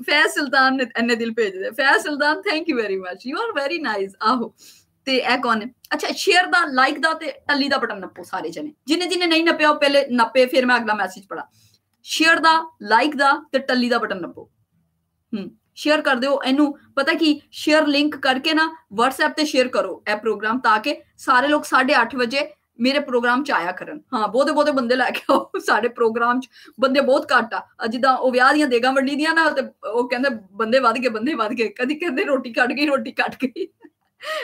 फैज सुल्तान ने दिल भेज दे। Faiz Sultan thank you very much, you are very nice. आहो ते ए कौन है? अच्छा शेयर दा, लाइक दा ते टल्ली दा बटन नप्पो सारे जने, जिन्ने जिन्ने नहीं नप्पे पहले नप्पे, फिर मैं अगला मैसेज पढ़ा। शेयर दा, लाइक दा ते टल्ली दा बटन नप्पो। शेयर कर दो इनू, पता कि शेयर लिंक करके ना व्हाट्सएप ते शेयर करो ए प्रोग्राम, ताकि सारे लोग 8:30 बजे मेरे प्रोग्राम च आया करन। हाँ बहुते बहुते बंदे लैके आओ साढ़े प्रोग्राम च, बंदे बहुत घट आ। जिद्दां ओ विआह दियां देगां वंडी दियां ना, ते ओ कहंदे बंदे वध गए, बंदे वध गए। कदी कहंदे रोटी कट गई, रोटी कट गई।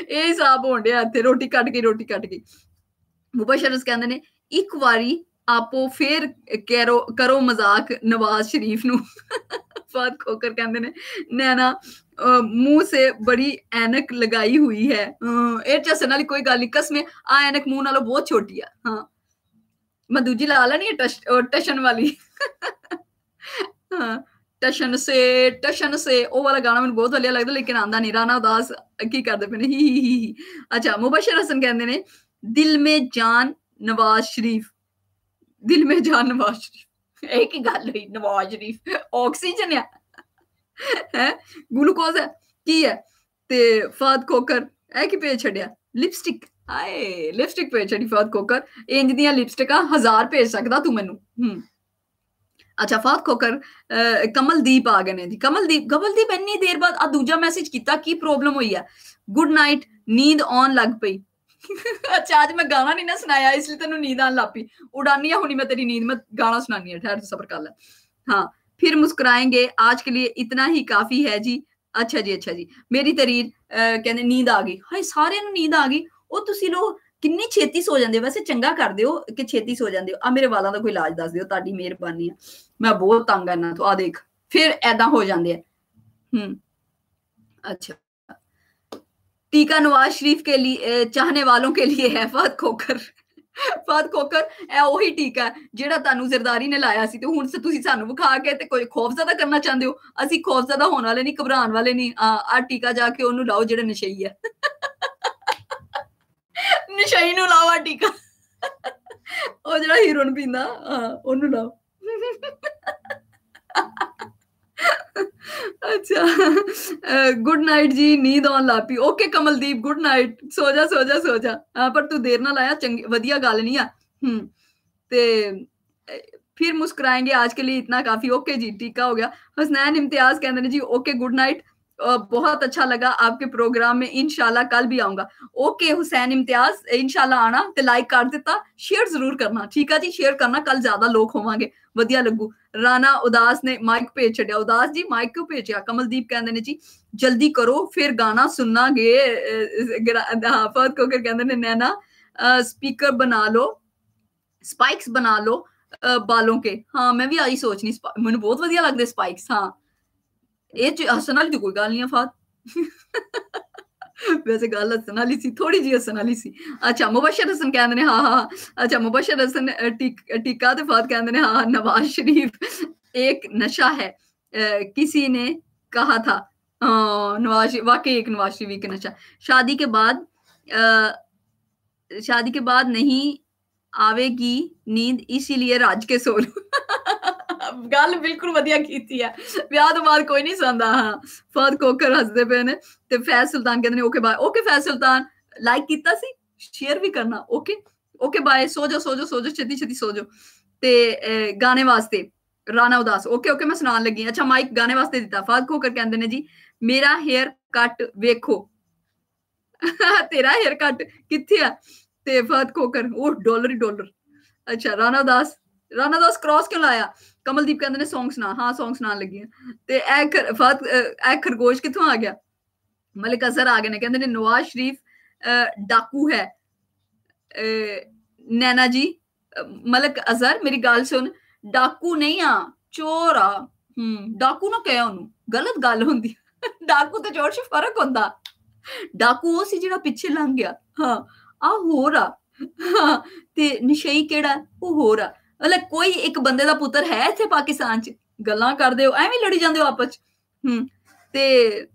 ਇਹ ਹਿਸਾਬ ਹੋਣ ਡਿਆ ਇੱਥੇ, ਰੋਟੀ ਕੱਟ ਗਈ, ਰੋਟੀ ਕੱਟ ਗਈ। ਮੁਬਸ਼ਰ ਕਹਿੰਦੇ ਨੇ ਇੱਕ ਵਾਰੀ ਆਪੋ ਫੇਰ ਕਰੋ ਮਜ਼ਾਕ ਨਵਾਜ਼ ਸ਼ਰੀਫ ਨੂੰ। ਫਾਤ ਖੋਕਰ ਕਹਿੰਦੇ ਨੇ ਨੈਣਾ मुंह से बड़ी ऐनक लगाई हुई है। ਇਹ ਚ ਹੱਸਣ ਵਾਲੀ ਕੋਈ ਗੱਲ ਨਹੀਂ, ਕਸਮੇ ਆ ਐਨਕ ਮੂੰਹ ਨਾਲੋਂ ਬਹੁਤ ਛੋਟੀ ਆ। ਹਾਂ ਮੈਂ ਦੂਜੀ ਲਾ ਲੈਣੀ ਟਸ਼ਨ ਵਾਲੀ। ਹਾਂ टशन से ਉਹ वाला गाना ਮੈਨੂੰ ਬਹੁਤ ਵਧੀਆ ਲੱਗਦਾ, ਲੇਕਿਨ ਆਂਦਾ ਨਹੀਂ। ਰਾਣਾ ਉਦਾਸ ਕੀ ਕਰਦੇ ਪਏ ਨੇ, ਹੀ। अच्छा मुबशर हसन कहते ने दिल में जान नवाज शरीफ, दिल में जान नवाज शरीफ। एक ही गल हुई, नवाज शरीफ ऑक्सीजन है ग्लूकोज है की है। ते फात खोकर ए की भेज छड़िया लिपस्टिक, हाय लिपस्टिक भेज छड़ी फात खोकर। इंज दियां लिपस्टिकां 1000 भेज सकदा तू मैनू। अच्छा फात खोकर कमलदीप आ गए ने जी। कमलदीप इन्नी देर बाद आ दूजा मैसेज किया, की प्रॉब्लम हुई है? गुड नाइट, नींद आन लग पई। अच्छा आज मैं गाना नहीं ना सुनाया, इसलिए तेनू नींद आन लग पई। उड़ानी है हुणी मैं तेरी नींद, मैं गाना सुनानी है, ठहर सबर कर ले। हाँ फिर मुस्कुराएंगे, आज के लिए इतना ही काफी है जी। अच्छा जी मेरी तरीर कहने नींद आ गई। हाय सारे नू नींद आ गई। ओ तुसी लोग किन्नी छेती सो जांदे हो, वैसे चंगा कर दियो कि छेती सो जांदे हो। आ मेरे वालों का कोई इलाज दस दियो, ताड़ी मेहरबानी है, मैं बहुत तंग है ना। तो आ देख फिर ऐदा हो जांदे है। अच्छा टीका नवाज शरीफ के लिए, चाहने वालों के लिए है। फात खोकर ए ओही टीका जेड़ा तानू जरदारी ने लाया सी, ते हुण तुसी सानू विखा के ते कोई खौफजदा करना चाहंदे हो। असी खौफजदा होने वाले नहीं, घबराने वाले नहीं। आ टीका जाके ओनू लाओ जेड़ा नशई है। नशई नू लाओ आ टीका, ओ जेड़ा हीरोइन पींदा, ओनू लाओ। अच्छा गुड नाइट जी, नींद आन लग पई। ओके कमलदीप गुड नाइट, सो जा। पर तू देर ना लाया, चंगी वधिया गल नहीं आ। ते फिर मुस्कुराएंगे, आज के लिए इतना काफी। ओके जी टीका हो गया। हसनैन इम्तियाज कहते हैं जी ओके गुड नाइट, बहुत अच्छा लगा आपके प्रोग्राम में, इंशाल्लाह कल भी आऊंगा। ओके हुसैन इम्तियाज इंशाल्लाह आना, ते लाइक कर दिता, शेयर जरूर करना, ठीक है जी शेयर करना, कल ज्यादा लोग होवांगे, वधिया लगू। राणा उदास ने माइक भेज छड़िया। उदास जी माइक क्यों भेजिया? कमलदीप कहते ने जी जल्दी करो फिर गाना सुनना गे। फर्क होकर कहते ने नैना स्पीकर बना लो, स्पाइक्स बना लो बालों के। हाँ मैं भी आई सोचनी, मैनू बहुत वधिया लगदे स्पाइक्स। हाँ ये हसन वाली तो कोई गल नहीं है फात। वैसे गल हसन वाली सी, थोड़ी जी हसन वाली सी। अच्छा मुबशर हसन कहते ने हाँ। अच्छा मुबशर हसन टीका ते फात कहते ने हाँ नवाज शरीफ एक नशा है, किसी ने कहा था नवाज, वाकई एक नवाज शरीफ का नशा। शादी के बाद नहीं आवेगी नींद, इसीलिए राज के सो लूं। गल बिल्कुल वधिया कीती है, ਵਿਆਹ ਤੋਂ ਬਾਅਦ ਕੋਈ ਨਹੀਂ ਸੌਂਦਾ। ਹਾਂ, ਫਹਦ ਕੋਕਰ ਹੱਸਦੇ ਪਏ ਨੇ ਤੇ ਫੈਜ਼ ਸੁਲਤਾਨ ਕਹਿੰਦੇ ਨੇ ਓਕੇ ਬਾਏ। ਓਕੇ ਫੈਜ਼ ਸੁਲਤਾਨ, ਲਾਈਕ ਕੀਤਾ ਸੀ, ਸ਼ੇਅਰ ਵੀ ਕਰਨਾ। ਓਕੇ ਓਕੇ ਬਾਏ, ਸੋ ਜਾਓ ਛੇਤੀ ਛੇਤੀ ਸੋ ਜਾਓ। ਤੇ ਗਾਣੇ ਵਾਸਤੇ ਰਾਣਾ ਉਦਾਸ, ਓਕੇ ਓਕੇ ਮੈਂ ਸੁਣਾਉਣ ਲੱਗੀ। ਅੱਛਾ ਮਾਈਕ ਗਾਣੇ ਵਾਸਤੇ ਦਿੱਤਾ। ਫਹਦ ਕੋਕਰ ਕਹਿੰਦੇ ਨੇ ਜੀ ਮੇਰਾ ਹੇਅਰ ਕੱਟ ਵੇਖੋ। ਤੇਰਾ ਹੇਅਰ ਕੱਟ ਕਿੱਥੇ ਆ? ਤੇ ਫਹਦ ਕੋਕਰ ਉਹ ਡਾਲਰ ਹੀ ਡਾਲਰ। ਅੱਛਾ ਰਾਣਾ ਉਦਾਸ ਕ੍ਰਾਸ ਕਿਉਂ ਲਾਇਆ? ਕਮਲਦੀਪ ਕਹਿੰਦੇ ਨੇ ਸੌਂਗ ਸੁਣਾ। ਹਾਂ ਸੌਂਗ ਸੁਣਾਉਣ ਲੱਗੀ ਆ। ਤੇ ਇਹ ਖਰਗੋਸ਼ ਕਿੱਥੋਂ ਆ ਗਿਆ? ਮਲਿਕ ਅਜ਼ਹਰ ਆ ਗਏ ਨੇ, ਕਹਿੰਦੇ ਨੇ ਨਵਾਜ਼ ਸ਼ਰੀਫ ਡਾਕੂ ਹੈ। ਨੈਨਾ ਜੀ ਮਲਿਕ ਅਜ਼ਹਰ ਮੇਰੀ ਗੱਲ ਸੁਣ, ਡਾਕੂ ਨਹੀਂ ਆ, ਚੋਰ ਆ। ਡਾਕੂ ਨਾ ਕਹਿ ਉਹਨੂੰ, ਗਲਤ ਗੱਲ ਹੁੰਦੀ। ਡਾਕੂ ਤੇ ਚੋਰ 'ਚ ਫਰਕ ਹੁੰਦਾ। ਡਾਕੂ ਉਹ ਸੀ ਜਿਹੜਾ ਪਿੱਛੇ ਲੰਘ ਗਿਆ। ਹਾਂ ਆ ਹੋਰ ਆ। ਹਾਂ ਤੇ ਨਿਸ਼ਈ ਕਿਹੜਾ? ਉਹ ਹੋਰ ਆ। ਮਤਲਬ ਕੋਈ ਇੱਕ ਬੰਦੇ ਦਾ ਪੁੱਤਰ ਹੈ ਇੱਥੇ ਪਾਕਿਸਤਾਨ 'ਚ? ਗੱਲਾਂ ਕਰਦੇ ਹੋ, ਐਵੇਂ ਲੜੀ ਜਾਂਦੇ ਹੋ ਆਪਸ 'ਚ। ਤੇ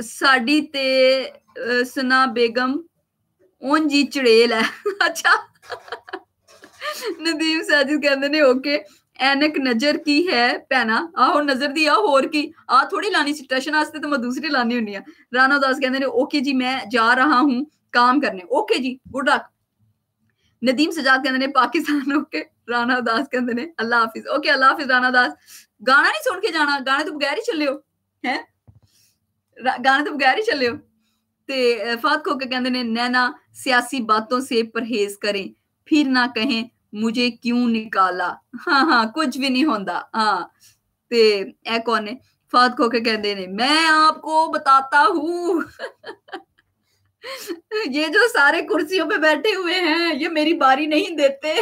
ਸਾਡੀ ਤੇ ਸਨਾ ਬੇਗਮ ਉਂਝ ਹੀ ਚੜੇਲ ਹੈ। ਅੱਛਾ ਨਦੀਮ ਸਾजिद ਕਹਿੰਦੇ ਨੇ ਓਕੇ ਐਨਕ ਨਜ਼ਰ ਕੀ ਹੈ ਭੈਣਾ? ਆਹੋ ਨਜ਼ਰ ਦੀ ਆ, ਹੋਰ ਕੀ ਆ ਥੋੜੀ ਲਾਣੀ ਸੀ ਟਸ਼ਨ ਵਾਸਤੇ, ਤਾਂ ਮੈਂ ਦੂਸਰੀ ਲਾਣੀ ਹੁੰਦੀ ਆ। ਰਾਣਾ ਉਦਾਸ ਕਹਿੰਦੇ ਨੇ ਓਕੇ ਜੀ ਮੈਂ ਜਾ ਰਹਾ ਹੂੰ काम करने। ओके जी गुड लक। नदीम सजाद कहते ने पाकिस्तान ओके। राणा उदास कहते ने अल्लाह हाफिज। ओके अल्लाह हाफिज राणा उदास। गाना नहीं सुन के जाना, गाने तो बगैर ही चले हो हैं, गाने तो बगैर ही चले हो। ते फात खोके कहते ने नैना सियासी बातों से परहेज करें, फिर ना कहें मुझे क्यों निकाला। हाँ कुछ भी नहीं होता। हाँ ते ए कौन है? फात खोके कहते ने मैं आपको बताता हूँ ये जो सारे कुर्सियों पे बैठे हुए हैं ये मेरी बारी नहीं देते।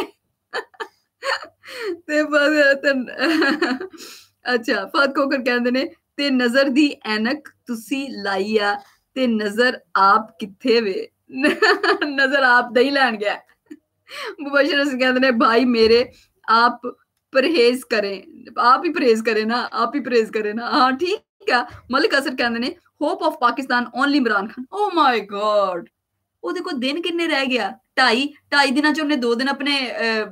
अच्छा फत कोकर कहते ने ते नजर दी ऐनक तुसी लाई आ ते नजर आप किथे वे? नजर आप दही लैन गया। मुबशर कहते ने भाई मेरे आप परहेज करें, आप ही परहेज करें ना, आप ही परहेज करें ना। हाँ ठीक है। मलिक असर कहते ने hope of Pakistan only Imran Khan. Oh my God ਉਹਦੇ ਕੋਲ ਦਿਨ ਕਿੰਨੇ ਰਹਿ ਗਿਆ? ਢਾਈ ਦਿਨਾਂ 'ਚ ਉਹਨੇ 2 ਦਿਨ ਆਪਣੇ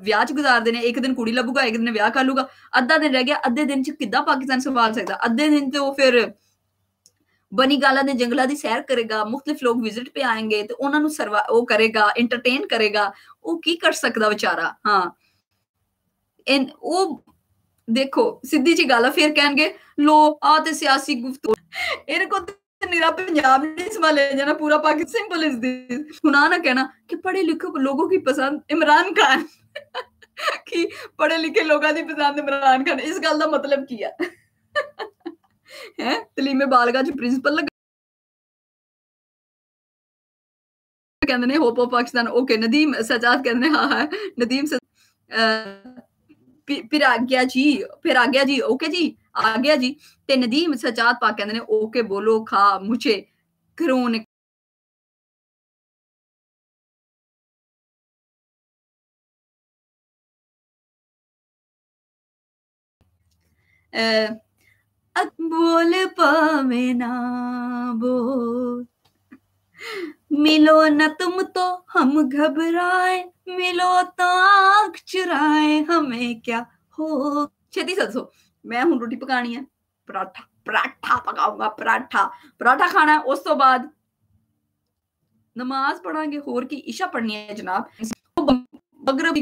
ਵਿਆਹ 'ਚ ਗੁਜ਼ਾਰ ਦੇਣੇ। ਇੱਕ ਦਿਨ ਕੁੜੀ ਲੱਭੂਗਾ, ਇੱਕ ਦਿਨ ਵਿਆਹ ਕਰ ਲੂਗਾ। ਅੱਧਾ ਦਿਨ ਰਹਿ ਗਿਆ। ਅੱਧੇ ਦਿਨ 'ਚ ਕਿੱਦਾਂ ਪਾਕਿਸਤਾਨ ਸੰਭਾਲ ਸਕਦਾ? ਅੱਧੇ ਦਿਨ 'ਚ ਉਹ ਫਿਰ ਬਨੀ ਗਾਲਾ ਦੇ ਜੰਗਲਾਂ ਦੀ ਸੈਰ ਕਰੇਗਾ, ਮੁxtਲਿਫ ਲੋਕ ਵਿਜ਼ਿਟ पे ਆएंगे ਤੇ ਉਹਨਾਂ ਨੂੰ ਉਹ ਕਰੇਗਾ, ਐਂਟਰਟੇਨ ਕਰੇਗਾ। ਉਹ ਕੀ ਕਰ ਸਕਦਾ ਵਿਚਾਰਾ? ਹਾਂ ਉਹ ਦੇਖੋ ਸਿੱਧੀ ਜੀ ਗੱਲ ਆ। ਫਿਰ ਕਹਿਣਗੇ ਲੋ ਆ ਤੇ ਸਿਆਸੀ ਗੁਫ਼ਤਗੂ ਇਹਦੇ ਕੋਲ निरा पंजाब नहीं संभाले जाना, पूरा पाकिस्तान। Simple is this. हुना ना कहना कि पढ़े लिखे लोगों की पसंद इमरान खान कि पढ़े लिखे लोगों की पसंद इमरान खान। इस गल का मतलब की है तलीमे बालगा च प्रिंसिपल कहते ने hope of Pakistan okay. Nadeem Sajjad कहते ने हाँ नदीम फिर आ गया जी ओके जी आ गया जी। ते नदीम सजाद पाक कहते ने ओके बोलो खा मुझे घरों ने बोल पावे ना बोल, मिलो न तुम तो हम घबराए, मिलो तो आँख चुराए, हमें क्या हो। छेती सदसो मैं हूं रोटी पकानी है। पराठा पकाऊंगा, पराठा खाना है। उस तो बाद नमाज पढ़ांगे, होर की इशा पढ़नी है जनाब। मगरब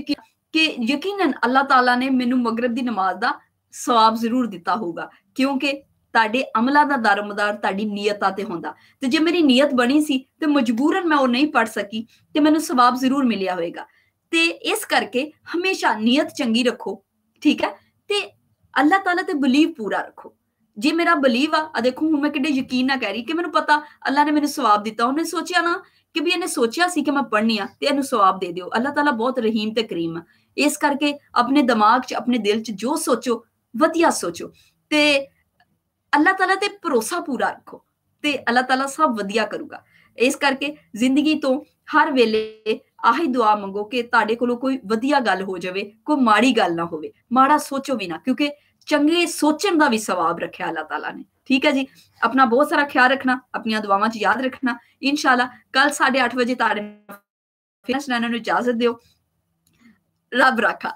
कि यकीनन अल्लाह ताला ने मैनू मगरब दी नमाज दा सवाब जरूर दिता होगा, क्योंकि ਤੁਹਾਡੇ ਅਮਲਾਂ ਦਾ ਦਾਰੋਮਦਾਰ ਤੁਹਾਡੀ ਨੀਅਤਾਂ ਤੇ ਹੁੰਦਾ। ਤੇ ਜੇ ਮੇਰੀ ਨੀਅਤ ਬਣੀ ਸੀ ਤੇ ਮਜਬੂਰਨ ਮੈਂ ਉਹ ਨਹੀਂ ਪੜ ਸਕੀ ਤੇ ਮੈਨੂੰ ਸਵਾਬ ਜ਼ਰੂਰ ਮਿਲਿਆ ਹੋਵੇਗਾ। ਤੇ ਇਸ ਕਰਕੇ ਹਮੇਸ਼ਾ ਨੀਅਤ ਚੰਗੀ ਰੱਖੋ, ਠੀਕ ਹੈ? ਤੇ ਅੱਲਾਹ ਤਾਲਾ ਤੇ ਬਲੀਵ ਪੂਰਾ ਰੱਖੋ। ਜੇ ਮੇਰਾ ਬਲੀਵ ਆ ਦੇਖੋ ਹੁਣ ਮੈਂ ਕਿੱਡੇ ਯਕੀਨ ਨਾਲ ਕਹਿ ਰਹੀ ਕਿ ਮੈਨੂੰ ਪਤਾ ਅੱਲਾਹ ਨੇ ਮੈਨੂੰ ਸਵਾਬ ਦਿੱਤਾ। ਉਹਨੇ ਸੋਚਿਆ ਨਾ ਕਿ ਵੀ ਇਹਨੇ ਸੋਚਿਆ ਸੀ ਕਿ ਮੈਂ ਪੜ੍ਹਨੀ ਆ ਤੇ ਇਹਨੂੰ ਸਵਾਬ ਦੇ ਦਿਓ। ਅੱਲਾਹ ਤਾਲਾ ਬਹੁਤ ਰਹੀਮ ਤੇ ਕਰੀਮ ਆ। ਇਸ ਕਰਕੇ ਆਪਣੇ ਦਿਮਾਗ 'ਚ ਆਪਣੇ ਦਿਲ 'ਚ ਜੋ ਸੋਚੋ ਵਧੀਆ ਸੋਚੋ ਤੇ ਅੱਲਾਹ ਤਾਲਾ ਤੇ ਭਰੋਸਾ ਪੂਰਾ ਰੱਖੋ ਤੇ ਅੱਲਾਹ ਤਾਲਾ ਸਭ ਵਧੀਆ ਕਰੂਗਾ। ਇਸ ਕਰਕੇ ਜ਼ਿੰਦਗੀ ਤੋਂ ਹਰ ਵੇਲੇ ਆਹੀ ਦੁਆ ਮੰਗੋ ਕਿ ਤੁਹਾਡੇ ਕੋਲੋਂ ਕੋਈ ਵਧੀਆ ਗੱਲ ਹੋ ਜਾਵੇ, ਕੋਈ ਮਾੜੀ ਗੱਲ ਨਾ ਹੋਵੇ। ਮਾੜਾ ਸੋਚੋ ਵੀ ਨਾ, ਕਿਉਂਕਿ चंगे सोचण दा भी सवाब रखा अल्लाह ताला ने। ठीक है जी, अपना बहुत सारा ख्याल रखना, अपनी दुआवां च याद रखना। इंशाल्लाह कल 8:30 बजे तारे फिर इजाजत दियो। रब राखा।